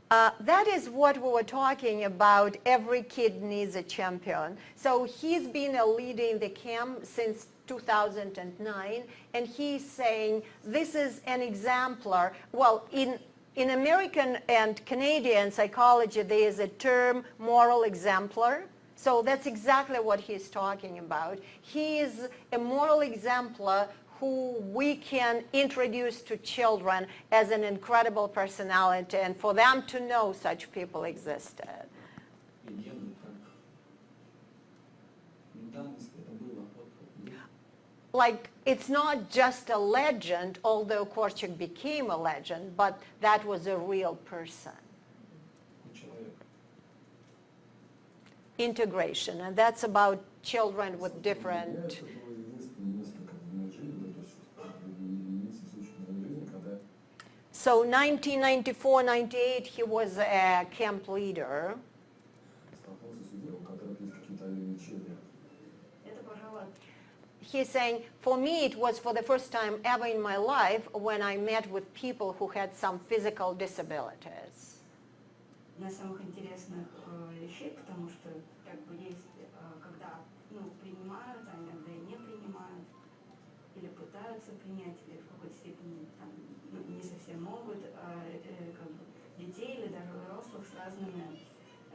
That is what we were talking about. Every kid needs a champion. So he's been leading the camp since 2009, and he's saying this is an exemplar. Well, in American and Canadian psychology, there is a term moral exemplar. So that's exactly what he's talking about. He is a moral exemplar who we can introduce to children as an incredible personality and for them to know such people existed. Легенды, как давность это было. Like, it's not just a legend, although Korczak became a legend, but that was a real person. Человек. Integration, and that's about children with different... Это было единственное место, как в моей жизни, то есть единственный случай в моей жизни, когда So 1994-98, he was a camp leader. столкнулся с людьми, у которых есть какие-то ограничения. Это, пожалуй, He's saying, for me, it was for the first time ever in my life when I met with people who had some physical disabilities. одна из самых интересных вещей, потому что как бы есть, когда принимают, а иногда и не принимают, или пытаются принять, или в какой-то степени там, не совсем могут как бы, детей или даже взрослых с разными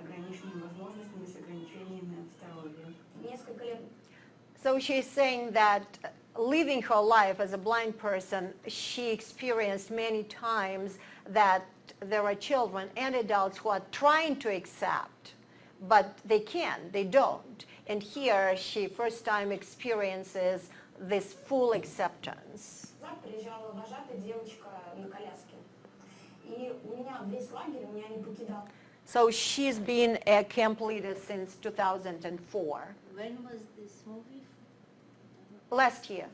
ограниченными возможностями, с ограничениями в здоровье. несколько лет. So she's saying that living her life as a blind person, she experienced many times that there are children and adults who are trying to accept, but they can't, they don't. And here she first time experiences this full acceptance. Приезжала вожатая девочка на коляске. И у меня весь лагерь меня не покидал. So she's been a camp leader since 2004. When was this movie? Last year.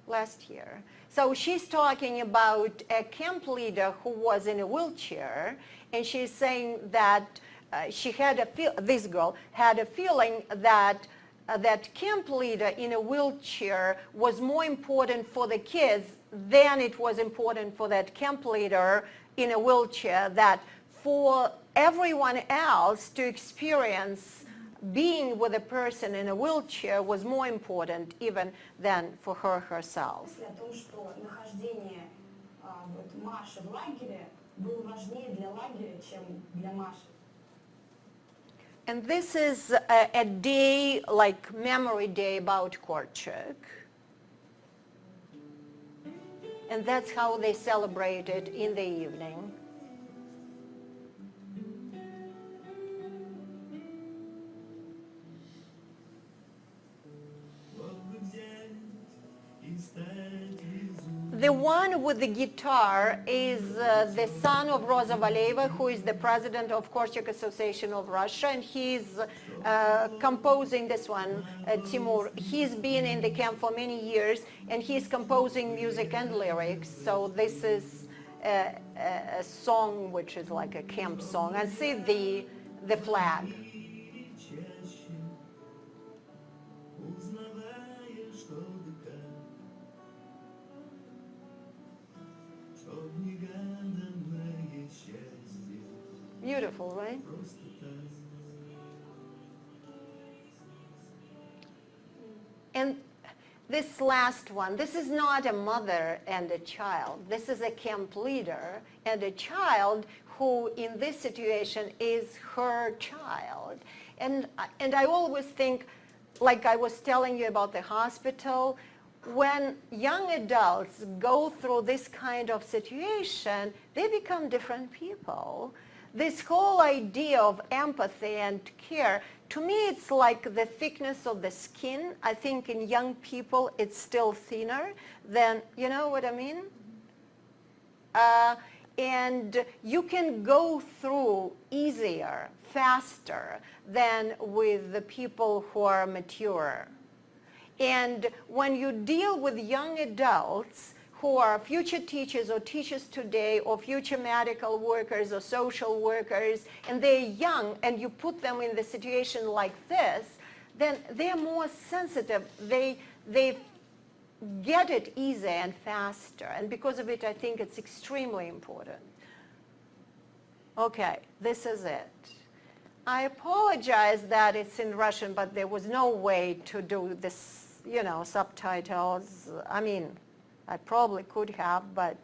Last year. So she's talking about a camp leader who was in a wheelchair, and she's saying that she had this girl had a feeling that that camp leader in a wheelchair was more important for the kids than it was important for that camp leader in a wheelchair, that for everyone else to experience being with a person in a wheelchair was more important even than for her herself. Мысль о том, что нахождение Маши в лагере было важнее для лагеря, чем для Маши. And this is a day, like memory day about Korczak. And that's how they celebrate it in the evening. The one with the guitar is the son of Rosa Valeva, who is the president of Korczak Association of Russia, and he's composing this one, Timur. He's been in the camp for many years, and he's composing music and lyrics. So this is a song which is like a camp song. And see the flag. Beautiful, right? And this last one, this is not a mother and a child. This is a camp leader and a child who in this situation is her child. And I always think, like I was telling you about the hospital, when young adults go through this kind of situation, they become different people. This whole idea of empathy and care, to me it's like the thickness of the skin. I think in young people it's still thinner than, you know what I mean? And you can go through easier, faster than with the people who are mature. And when you deal with young adults who are future teachers or teachers today or future medical workers or social workers, and they're young, and you put them in the situation like this, then they're more sensitive. They get it easier and faster. And because of it, I think it's extremely important. Okay, this is it. I apologize that it's in Russian, but there was no way to do this, you know, subtitles. I mean, I probably could have, but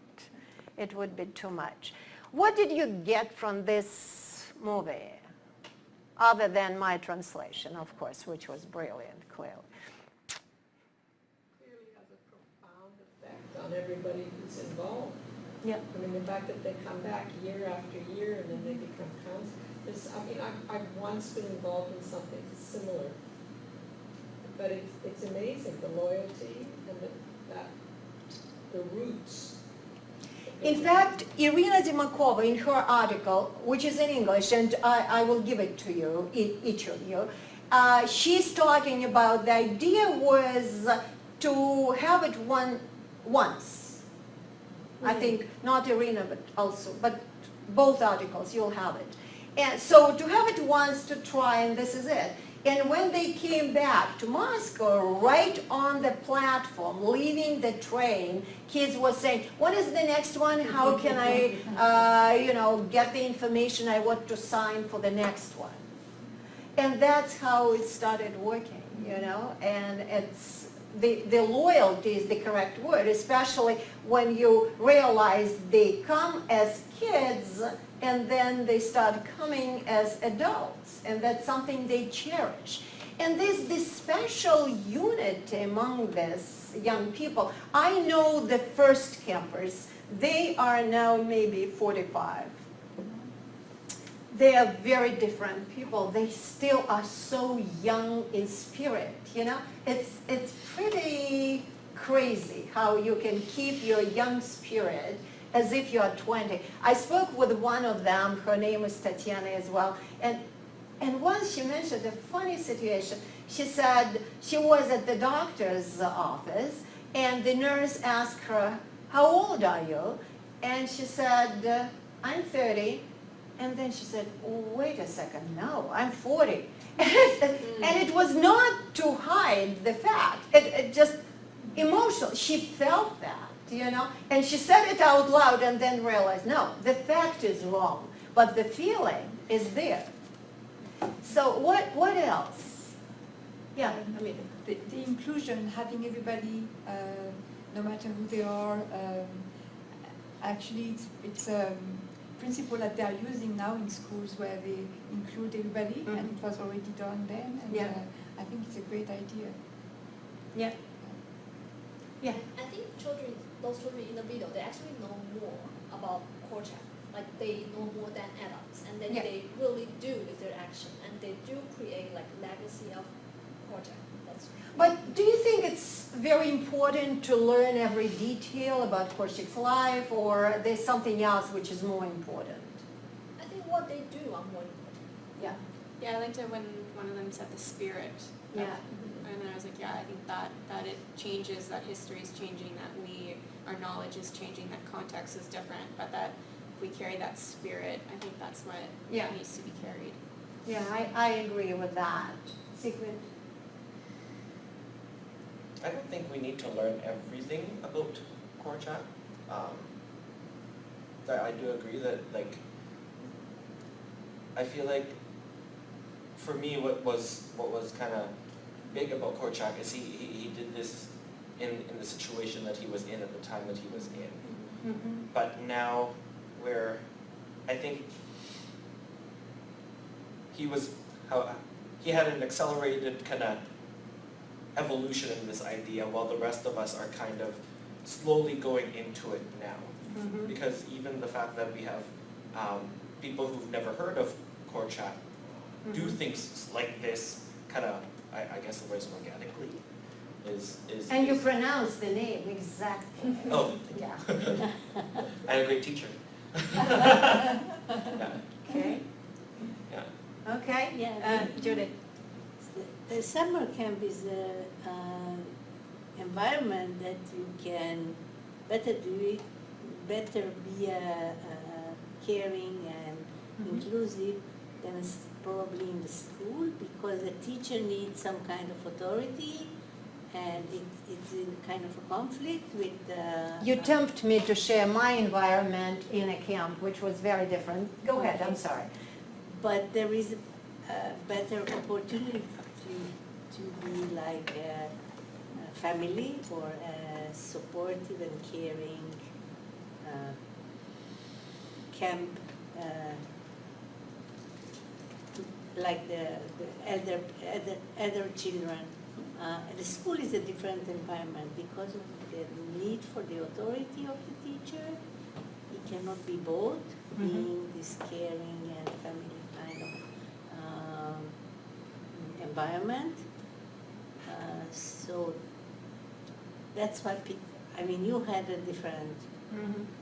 it would be too much. What did you get from this movie? other than my translation, of course, which was brilliant, clearly. Clearly has a profound effect on everybody who's involved. Yeah. I mean, the fact that they come back year after year and then they become counselors. I mean, I've once been involved in something similar. But it's amazing, the loyalty and the roots. In fact, Irina Dimakova, in her article, which is in English, and I will give it to you, each of you, she's talking about the idea was to have it once. I think not Irina, but both articles, you'll have it. And so to have it once to try, and this is it. And when they came back to Moscow, right on the platform, leaving the train, kids were saying, what is the next one? How can I, get the information I want to sign for the next one? And that's how it started working, and it's, the loyalty is the correct word, especially when you realize they come as kids and then they start coming as adults, and that's something they cherish. And there's this special unity among these young people. I know the first campers, they are now maybe 45. They are very different people. They still are so young in spirit, It's pretty crazy how you can keep your young spirit as if you are 20. I spoke with one of them, her name is Tatiana as well, and once she mentioned a funny situation. She said she was at the doctor's office, and the nurse asked her, how old are you? And she said, I'm 30. And then she said, wait a second, no, I'm 40. And it was not to hide the fact, it just emotional. She felt that. And she said it out loud and then realized, no, the fact is wrong, but the feeling is there. So what else? Yeah, I mean, the inclusion, having everybody, no matter who they are, actually it's a principle that they are using now in schools where they include everybody, and it was already done then, and I think it's a great idea. Yeah. Yeah. I think those children in the video, they actually know more about Korczak. Like they know more than adults, and then they really do with their action, and they do create like legacy of Korczak. But do you think it's very important to learn every detail about Korczak's life, or there's something else which is more important? I think what they do are more important. Yeah. Yeah, I liked it when one of them said the spirit. Yeah. And then I was like, yeah, I think that it changes, that history is changing, that our knowledge is changing, that context is different, but that if we carry that spirit, I think that's what needs to be carried. Yeah, I agree with that. Sigrid? I don't think we need to learn everything about Korczak. I do agree that, I feel like for me what was kind of big about Korczak is he did this in the situation that he was in at the time that he was in. Mm-hmm. But now where I think he had an accelerated kind of evolution in this idea, while the rest of us are kind of slowly going into it now. Mm-hmm. Because even the fact that we have people who've never heard of Korczak do things like this kind of, I guess the word is organically, And you pronounce the name exactly. Oh, yeah. I'm a great teacher. Yeah. Okay. Yeah. Okay. Yeah. Judith. The summer camp is an environment that you can better be caring and inclusive than probably in the school, because the teacher needs some kind of authority, and it's in kind of a conflict with You tempt me to share my environment in a camp, which was very different. Go ahead, I'm sorry. But there is a better opportunity to be like a family, or a supportive and caring camp like the elder children. The school is a different environment because of the need for the authority of the teacher. It cannot be both, being this caring and family kind of environment. So that's why I mean, you had a different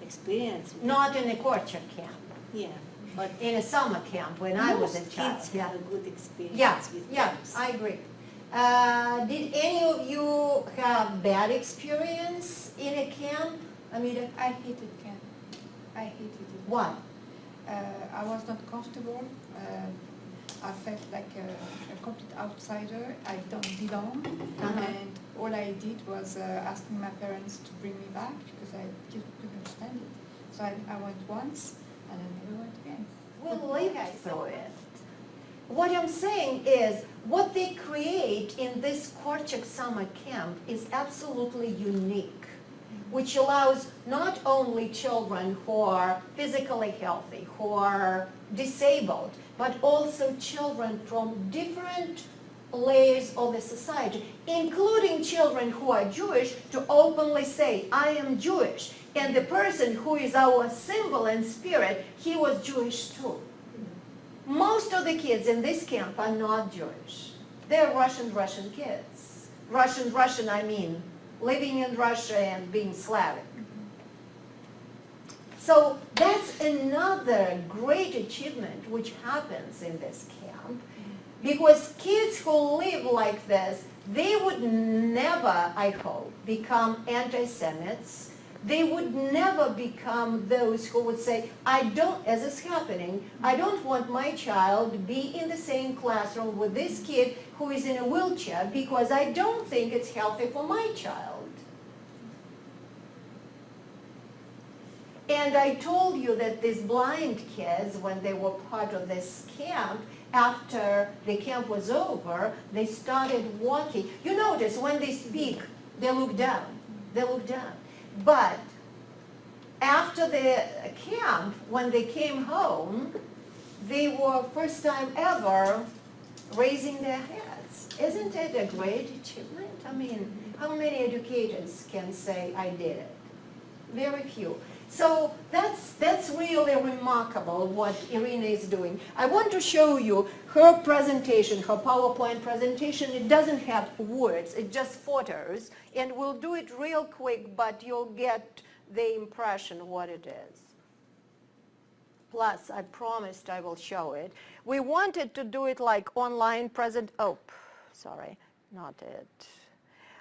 experience. Not in a Korczak camp, Yeah, but in a summer camp when I was a most child. kids have a good experience Yeah, with yeah, camps. I agree. Did any of you have bad experience in a camp? Amita? I hated camp. I hated it. Why? I was not comfortable. I felt like a complete outsider. I don't belong. And all I did was asking my parents to bring me back because I couldn't stand it. So I went once and I never went again. We'll live through it. What I'm saying is, what they create in this Korczak summer camp is absolutely unique, which allows not only children who are physically healthy, who are disabled, but also children from different layers of the society, including children who are Jewish, to openly say, I am Jewish. And the person who is our symbol and spirit, he was Jewish too. Most of the kids in this camp are not Jewish. They're Russian kids. Russian, I mean, living in Russia and being Slavic. So that's another great achievement which happens in this camp, because kids who live like this, they would never, I hope, become anti-Semites. They would never become those who would say, I don't, as is happening, I don't want my child to be in the same classroom with this kid who is in a wheelchair because I don't think it's healthy for my child. And I told you that these blind kids, when they were part of this camp, after the camp was over, they started walking. You notice when they speak, they look down. They look down. But after the camp, when they came home, they were first time ever raising their heads. Isn't it a great achievement? I mean, how many educators can say, I did it? Very few. So that's really remarkable what Irina is doing. I want to show you her presentation, her PowerPoint presentation. It doesn't have words, it's just photos. And we'll do it real quick, but you'll get the impression what it is. Plus, I promised I will show it. We wanted to do it like online sorry, not it.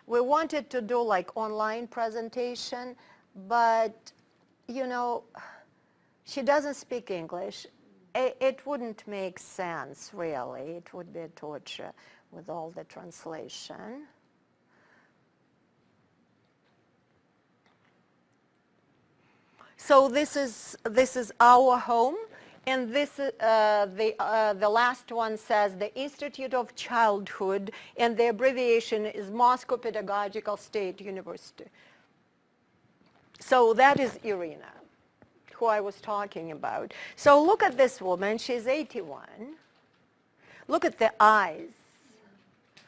We wanted to do like online presentation, but you know, she doesn't speak English. It wouldn't make sense, really. It would be a torture with all the translation. So this is our home, and this the last one says the Institute of Childhood, and the abbreviation is Moscow Pedagogical State University. So that is Irina, who I was talking about. So look at this woman. She's 81. Look at the eyes.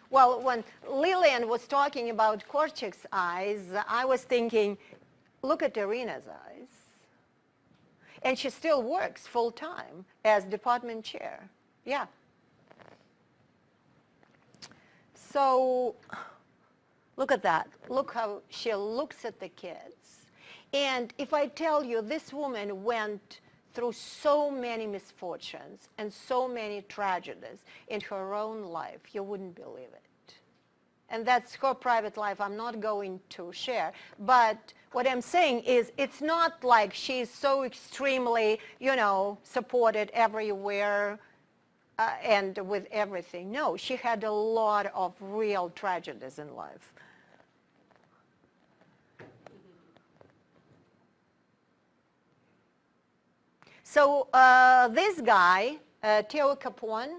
Well, when Lillian was talking about Korczak's eyes, I was thinking, look at Irina's eyes. And she still works full-time as department chair. Yeah. So look at that. Look how she looks at the kids. And if I tell you this woman went through so many misfortunes and so many tragedies in her own life, you wouldn't believe it. And that's her private life I'm not going to share. But what I'm saying is it's not like she's so extremely, supported everywhere and with everything. No, she had a lot of real tragedies in life. So this guy, Theo Capone,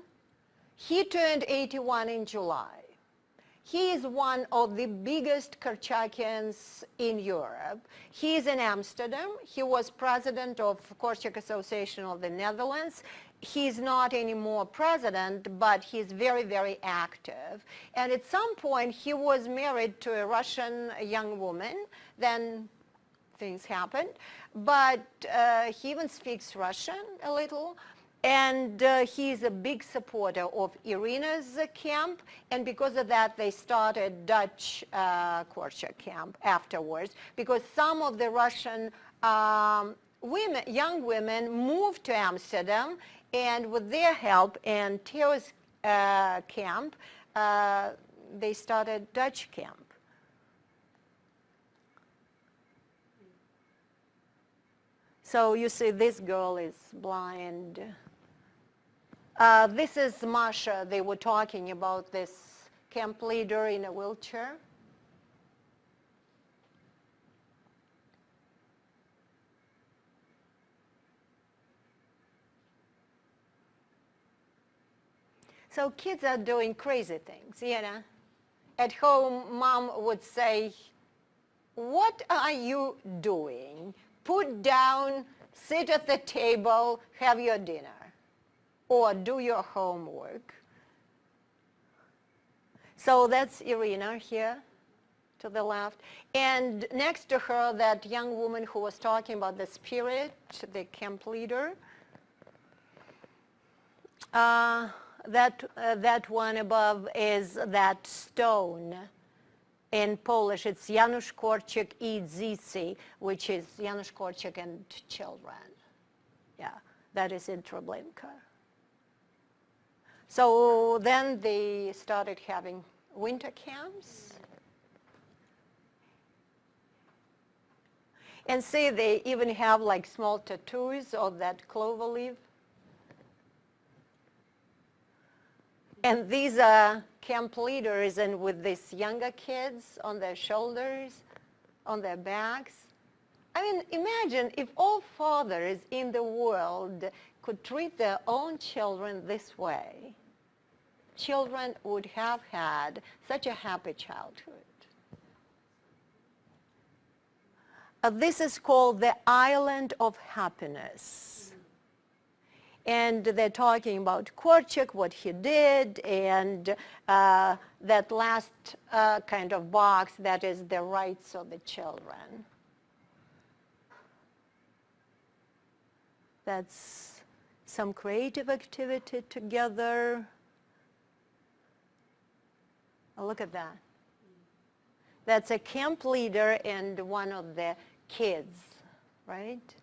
he turned 81 in July. He is one of the biggest Korczakians in Europe. He is in Amsterdam. He was president of Korczak Association of the Netherlands. he's not anymore president, but he's very, very active. And at some point, he was married to a Russian young woman. Then things happened. But he even speaks Russian a little. And he's a big supporter of Irina's camp. And because of that, they started Dutch Korczak camp afterwards. Because some of the Russian women, young women moved to Amsterdam. And with their help and Theo's camp, they started Dutch camp. So you see, this girl is blind. This is Masha. They were talking about this camp leader in a wheelchair. So kids are doing crazy things, you know. At home, mom would say, "What are you doing? Put down, sit at the table, have your dinner, or do your homework." So that's Irina here to the left. And next to her, that young woman who was talking about the spirit, the camp leader. That one above is that stone. In Polish, it's Janusz Korczak I dzieci, which is Janusz Korczak and children. Yeah, that is in Treblinka. So then they started having winter camps. And see, they even have like small tattoos of that clover leaf. And these are camp leaders, and with these younger kids on their shoulders, on their backs. I mean, imagine if all fathers in the world could treat their own children this way. Children would have had such a happy childhood. This is called the Island of Happiness. And they're talking about Korczak, what he did, and that last kind of box, that is the rights of the children. That's some creative activity together. Oh, look at that. That's a camp leader and one of the kids, right?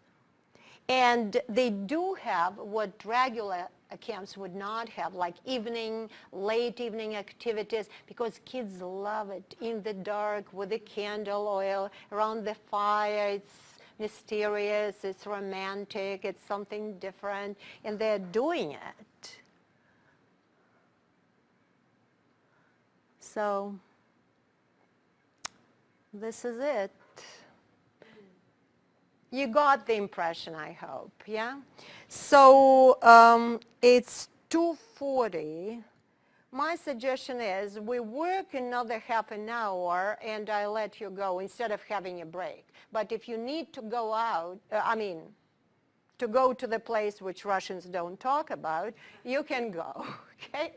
And they do have what regular camps would not have, like late evening activities, because kids love it in the dark with the candle oil around the fire. It's mysterious, it's romantic, it's something different, and they're doing it. So this is it. You got the impression, I hope, yeah? So it's 2:40. My suggestion is we work another half an hour and I let you go instead of having a break. But if you need to go out, to go to the place which Russians don't talk about, you can go, okay?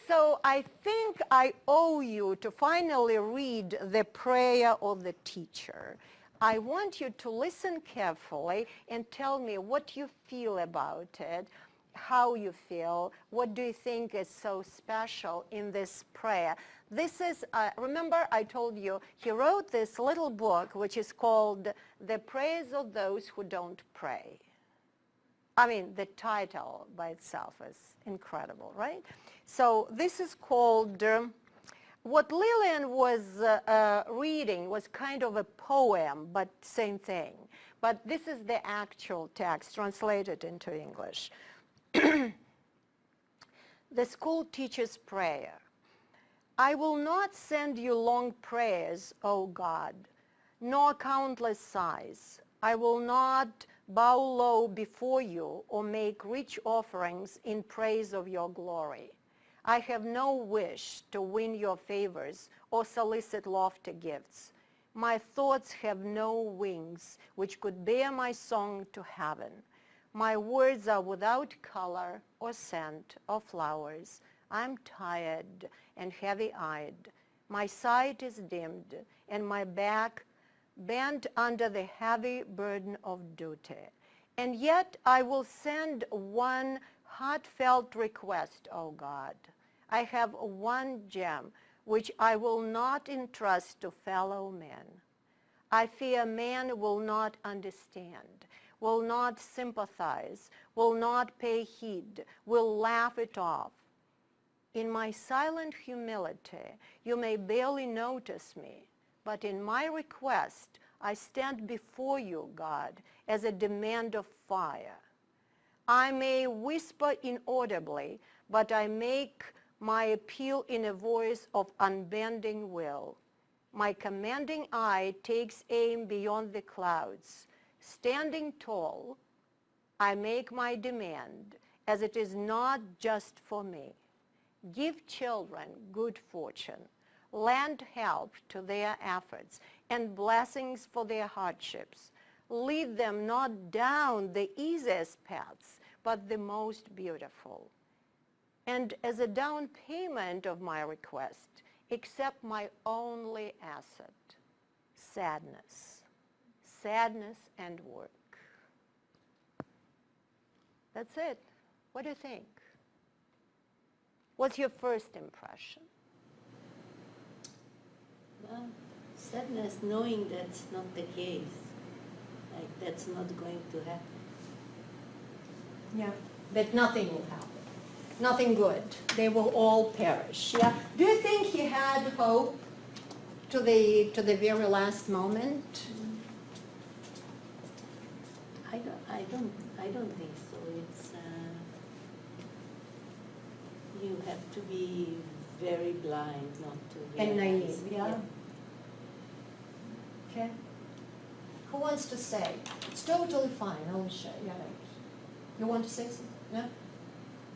So I think I owe you to finally read the prayer of the teacher. I want you to listen carefully and tell me what you feel about it, how you feel, what do you think is so special in this prayer. This is, remember I told you, he wrote this little book which is called The Prayers of Those Who Don't Pray. I mean, the title by itself is incredible, right? So this is called, what Lillian was reading was kind of a poem, but same thing. But this is the actual text translated into English. The school teacher's prayer. I will not send you long prayers, O God, nor countless sighs. I will not bow low before you or make rich offerings in praise of your glory. I have no wish to win your favors or solicit lofty gifts. My thoughts have no wings which could bear my song to heaven. My words are without color or scent or flowers. I'm tired and heavy-eyed. My sight is dimmed and my back bent under the heavy burden of duty. And yet I will send one heartfelt request, O God. I have one gem which I will not entrust to fellow men. I fear man will not understand, will not sympathize, will not pay heed, will laugh it off. In my silent humility, you may barely notice me, but in my request, I stand before you, God, as a demand of fire. I may whisper inaudibly, but I make my appeal in a voice of unbending will. My commanding eye takes aim beyond the clouds. Standing tall, I make my demand, as it is not just for me. Give children good fortune, lend help to their efforts, and blessings for their hardships. Lead them not down the easiest paths, but the most beautiful. And as a down payment of my request, accept my only asset, sadness. Sadness and work. That's it. What do you think? What's your first impression? Well, sadness knowing that's not the case. Like that's not going to happen. Yeah, that nothing will happen. Nothing good. They will all perish. Yeah. Do you think he had hope to the very last moment? I don't think so. It's you have to be very blind not to And realize. naive, yeah. Okay. Who wants to say? It's totally fine. I'll show you. You want to say something? Yeah.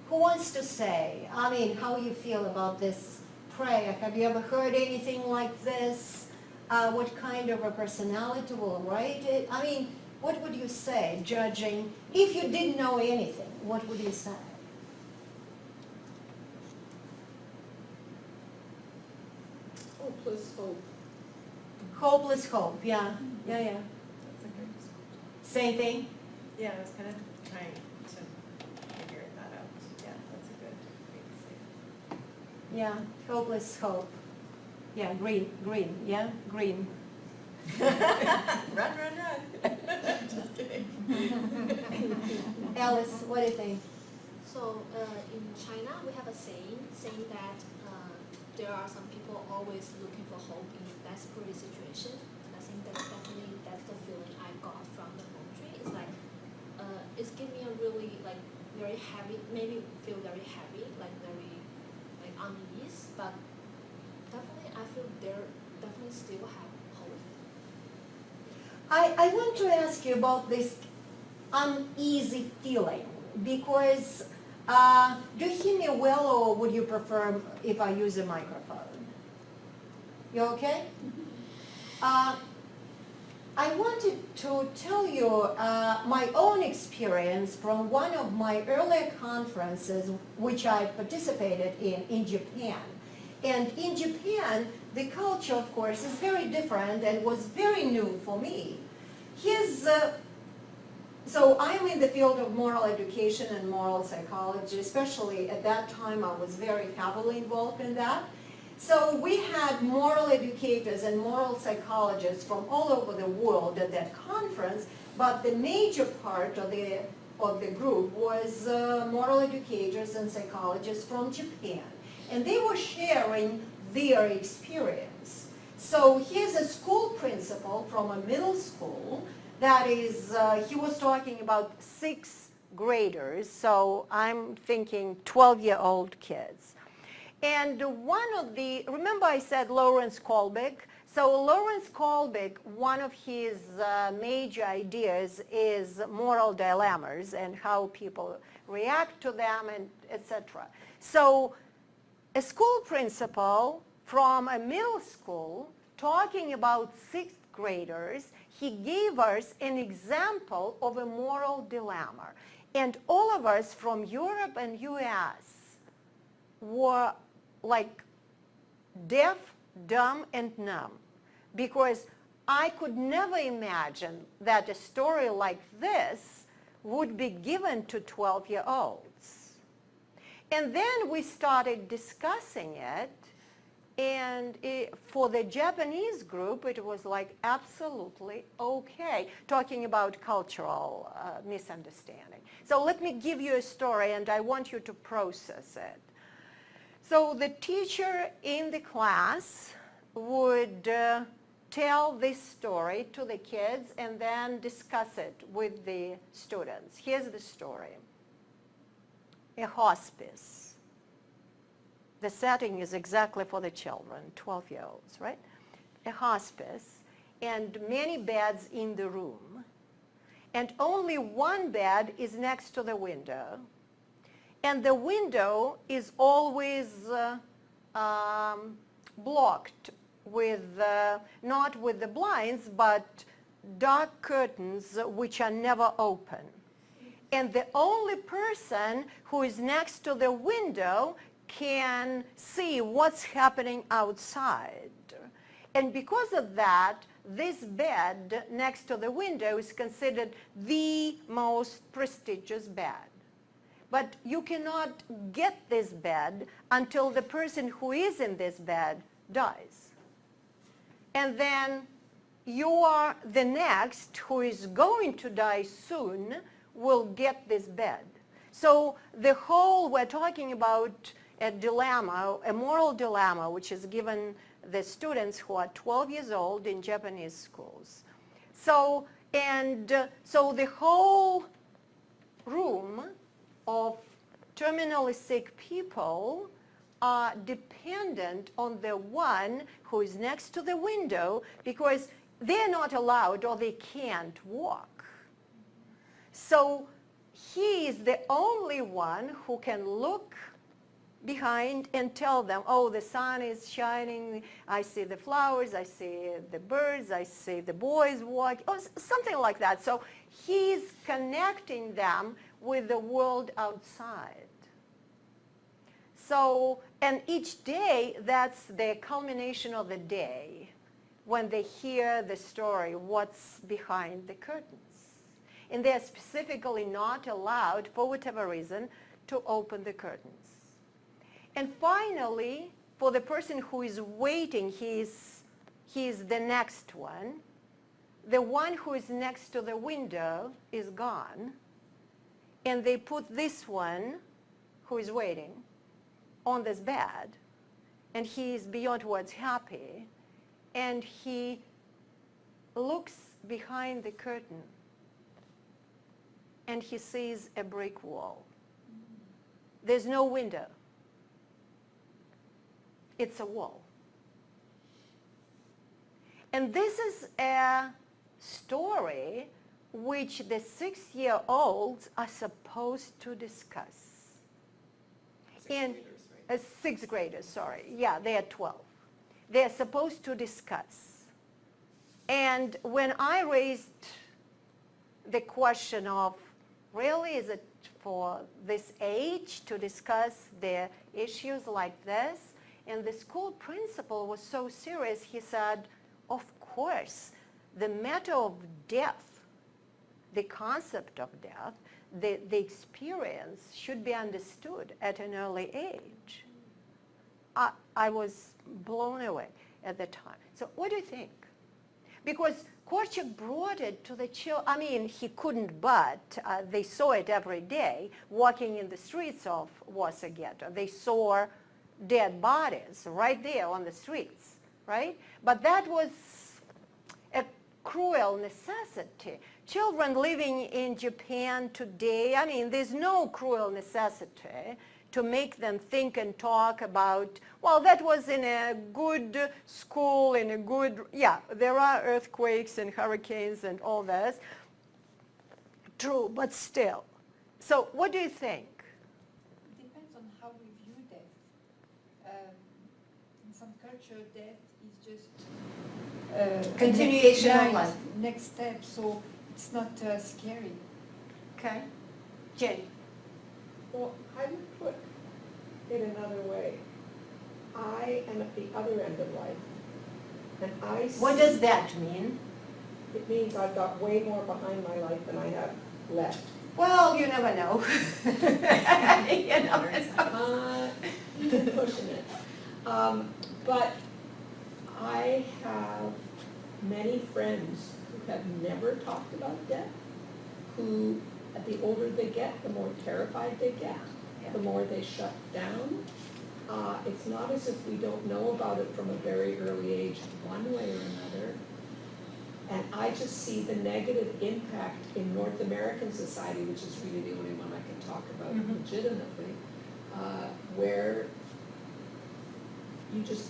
Who wants to say? I mean, how you feel about this prayer? Have you ever heard anything like this? What kind of a personality will write it? I mean, what would you say, judging? If you didn't know anything, what would you say? Hopeless hope. Hopeless hope, yeah. Yeah, yeah. That's a good. Same thing? Yeah, I was kind of trying to figure that out. Yeah, that's a good way to say it. Yeah, hopeless hope. Yeah, green, yeah, green. Run. Just kidding. Alice, what do you think? So in China, we have a saying that there are some people always looking for hope in desperate situation. And I think that's the feeling I got from the poetry. It's like it's giving me a really like very heavy, maybe feel very heavy, like very like unease. But definitely, I feel there definitely still have hope. I want to ask you about this uneasy feeling because do you hear me well or would you prefer if I use a microphone? You okay? I wanted to tell you my own experience from one of my earlier conferences which I participated in Japan. And in Japan, the culture, of course, is very different and was very new for me. So I'm in the field of moral education and moral psychology, especially at that time I was very heavily involved in that. So we had moral educators and moral psychologists from all over the world at that conference, but the major part of the group was moral educators and psychologists from Japan. And they were sharing their experience. So here's a school principal from a middle school that is, he was talking about 6th graders, so I'm thinking 12-year-old kids. And one of the, remember I said Lawrence Kolbeck? So Lawrence Kolbeck, one of his major ideas is moral dilemmas and how people react to them and etc. So a school principal from a middle school talking about 6th graders, he gave us an example of a moral dilemma. And all of us from Europe and US were like deaf, dumb, and numb, because I could never imagine that a story like this would be given to 12-year-olds. And then we started discussing it, and for the Japanese group, it was like absolutely okay, talking about cultural misunderstanding. So let me give you a story, and I want you to process it. So the teacher in the class would tell this story to the kids and then discuss it with the students. Here's the story. A hospice. The setting is exactly for the children, 12-year-olds, right? A hospice, and many beds in the room, and only one bed is next to the window, and the window is always blocked with, not with the blinds, but dark curtains which are never open. And the only person who is next to the window can see what's happening outside. And because of that, this bed next to the window is considered the most prestigious bed. But you cannot get this bed until the person who is in this bed dies. And then you are the next who is going to die soon will get this bed. So the whole, we're talking about a dilemma, a moral dilemma, which is given the students who are 12 years old in Japanese schools. So, so the whole room of terminally sick people are dependent on the one who is next to the window, because they're not allowed or they can't walk. So he is the only one who can look behind and tell them, oh, the sun is shining, I see the flowers, I see the birds, I see the boys walking, or something like that. So he's connecting them with the world outside. So, and each day, that's the culmination of the day, when they hear the story, what's behind the curtains. And they're specifically not allowed, for whatever reason, to open the curtains. And finally, for the person who is waiting, he's the next one. The one who is next to the window is gone. And they put this one, who is waiting, on this bed. And he is beyond words happy. And he looks behind the curtain. And he sees a brick wall. There's no window. It's a wall. And this is a story which the 6-year-olds are supposed to discuss. Sixth graders, sorry. Yeah, they are 12. They're supposed to discuss. And when I raised the question of, really, is it for this age to discuss the issues like this? And the school principal was so serious, he said, of course, the matter of death, the concept of death, the experience should be understood at an early age. I was blown away at the time. So what do you think? Because Korczak brought it to the children. I mean, he couldn't, but they saw it every day walking in the streets of Warsaw Ghetto. They saw dead bodies right there on the streets, right? But that was a cruel necessity. Children living in Japan today, I mean, there's no cruel necessity to make them think and talk about, well, that was in a good school, in a good, yeah, there are earthquakes and hurricanes and all this. True, but still. So what do you think? It depends on how we view death. In some culture, death is just Continuation of life. Next step, so it's not scary. Okay. Jenny? Well, I would put it another way. I am at the other end of life, and I see. What does that mean? It means I've got way more behind my life than I have left. Well, you never know. You know, Even pushing it. But I have many friends who have never talked about death, who, the older they get, the more terrified they get, the more they shut down. It's not as if we don't know about it from a very early age, one way or another. And I just see the negative impact in North American society, which is really the only one I can talk about legitimately, where you just,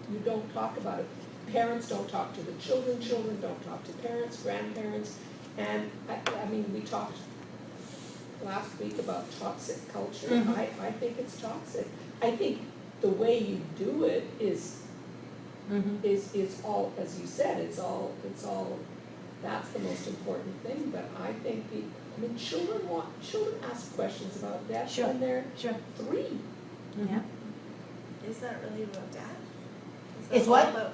you don't talk about it. Parents don't talk to the children, children don't talk to parents, grandparents. And I mean, we talked last week about toxic culture. I think it's toxic. I think the way you do it is all, as you said, it's all, that's the most important thing. But I think children ask questions about death when they're 3. Yeah. Is that really about death? It's all what? About,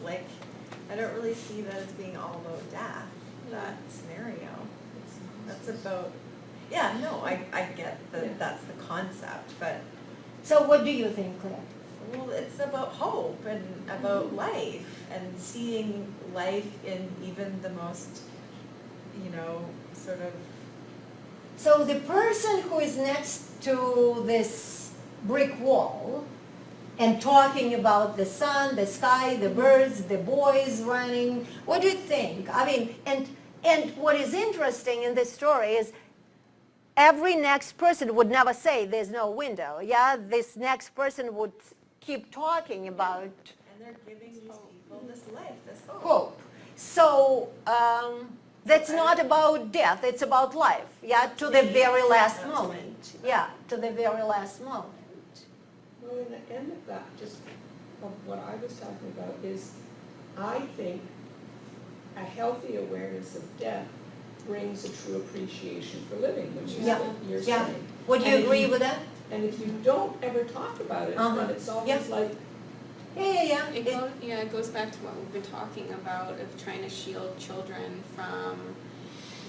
like, I don't really see that as being all about death, that scenario. That's about, yeah, no, I get that that's the concept, but. So what do you think, Claire? Well, it's about hope and about life and seeing life in even the most, sort of. So the person who is next to this brick wall and talking about the sun, the sky, the birds, the boys running, what do you think? I mean, and what is interesting in this story is every next person would never say there's no window. Yeah, this next person would keep talking about. And they're giving these people this life, this hope. Hope. So that's not about death, it's about life. Yeah, to the very last moment. Yeah, to the very last moment. Well, in the end of that, just of what I was talking about is, I think a healthy awareness of death brings a true appreciation for living, which is what you're saying. Would you agree with that? And if you don't ever talk about it, then it's always like, It goes back to what we've been talking about of trying to shield children from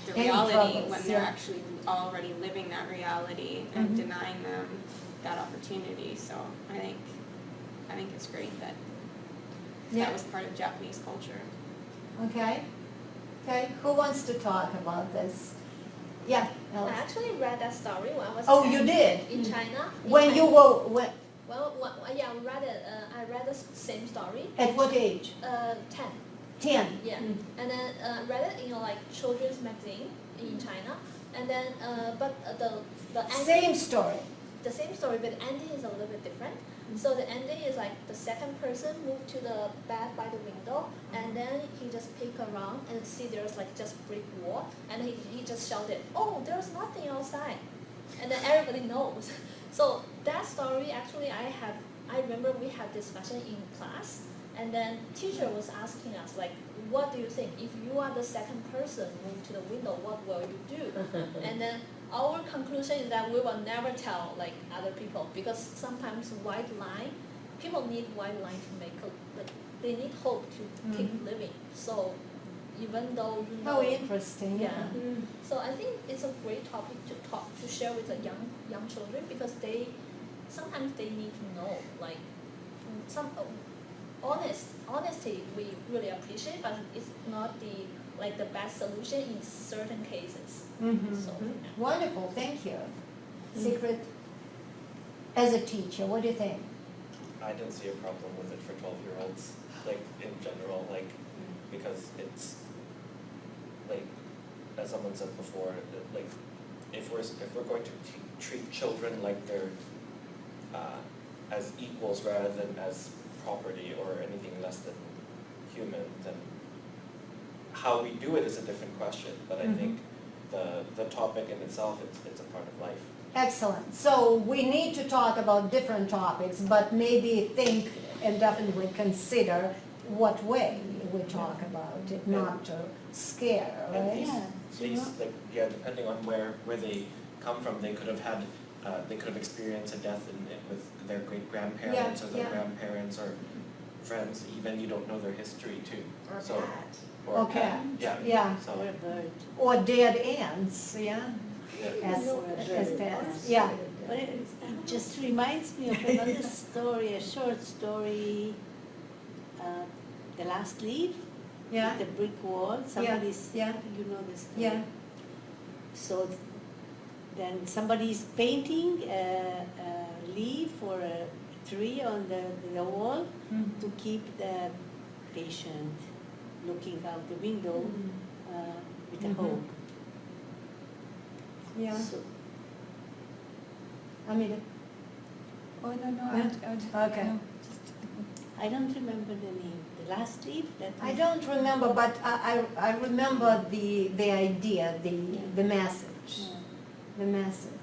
the Any reality troubles, when they're actually already living that reality and denying them that opportunity. So I think it's great that that was part of Japanese culture. Okay. Okay, who wants to talk about this? Yeah, Alice. I actually read that story when I was You did? in China. When you were, Well, yeah, I read the same story. At what age? 10. 10. Yeah, and then read it in like children's magazine in China, and then but the ending, Same story. The same story, but the ending is a little bit different. So the ending is like the second person moved to the bed by the window, and then he just peek around and see there's like just brick wall, and he just shouted, "Oh, there's nothing outside," and then everybody knows. So that story actually I remember we had discussion in class, and then teacher was asking us like, what do you think if you are the second person moved to the window, what will you do? And then our conclusion is that we will never tell like other people, because sometimes white line, people need white line to make they need hope to keep living. So even though you know, How interesting. yeah. So I think it's a great topic to share with the young children, because sometimes they need to know like some honesty we really appreciate, but it's not the best solution in certain cases. So, Wonderful, thank you. Secret, as a teacher, what do you think? I don't see a problem with it for 12-year-olds, like in general, like because it's like, as someone said before, like if we're going to treat children like they're as equals rather than as property or anything less than human, then how we do it is a different question. But I think the topic in itself, it's a part of life. Excellent. So we need to talk about different topics, but maybe think and definitely consider what way we talk about it, not to scare, And right? these like, yeah, depending on where they come from, they could have had, they could have experienced a death with their great-grandparents or their grandparents or friends, even you don't know their history too. Or a So, cat. Or a Okay. cat, yeah. Yeah. So, Or a bird. Or dead ants, yeah? yeah. As pets, yeah. But it just reminds me of another story, a short story, The Last Leaf. Yeah. The brick wall. Somebody's, Yeah. you know this story. Yeah. So then somebody's painting a leaf or a tree on the wall to keep the patient looking out the window with a hope. Yeah. So, I mean, Oh, no, Okay. no. I don't remember the name. The Last Leaf? That I was- don't remember, but I remember the idea, the message. Yeah. The message.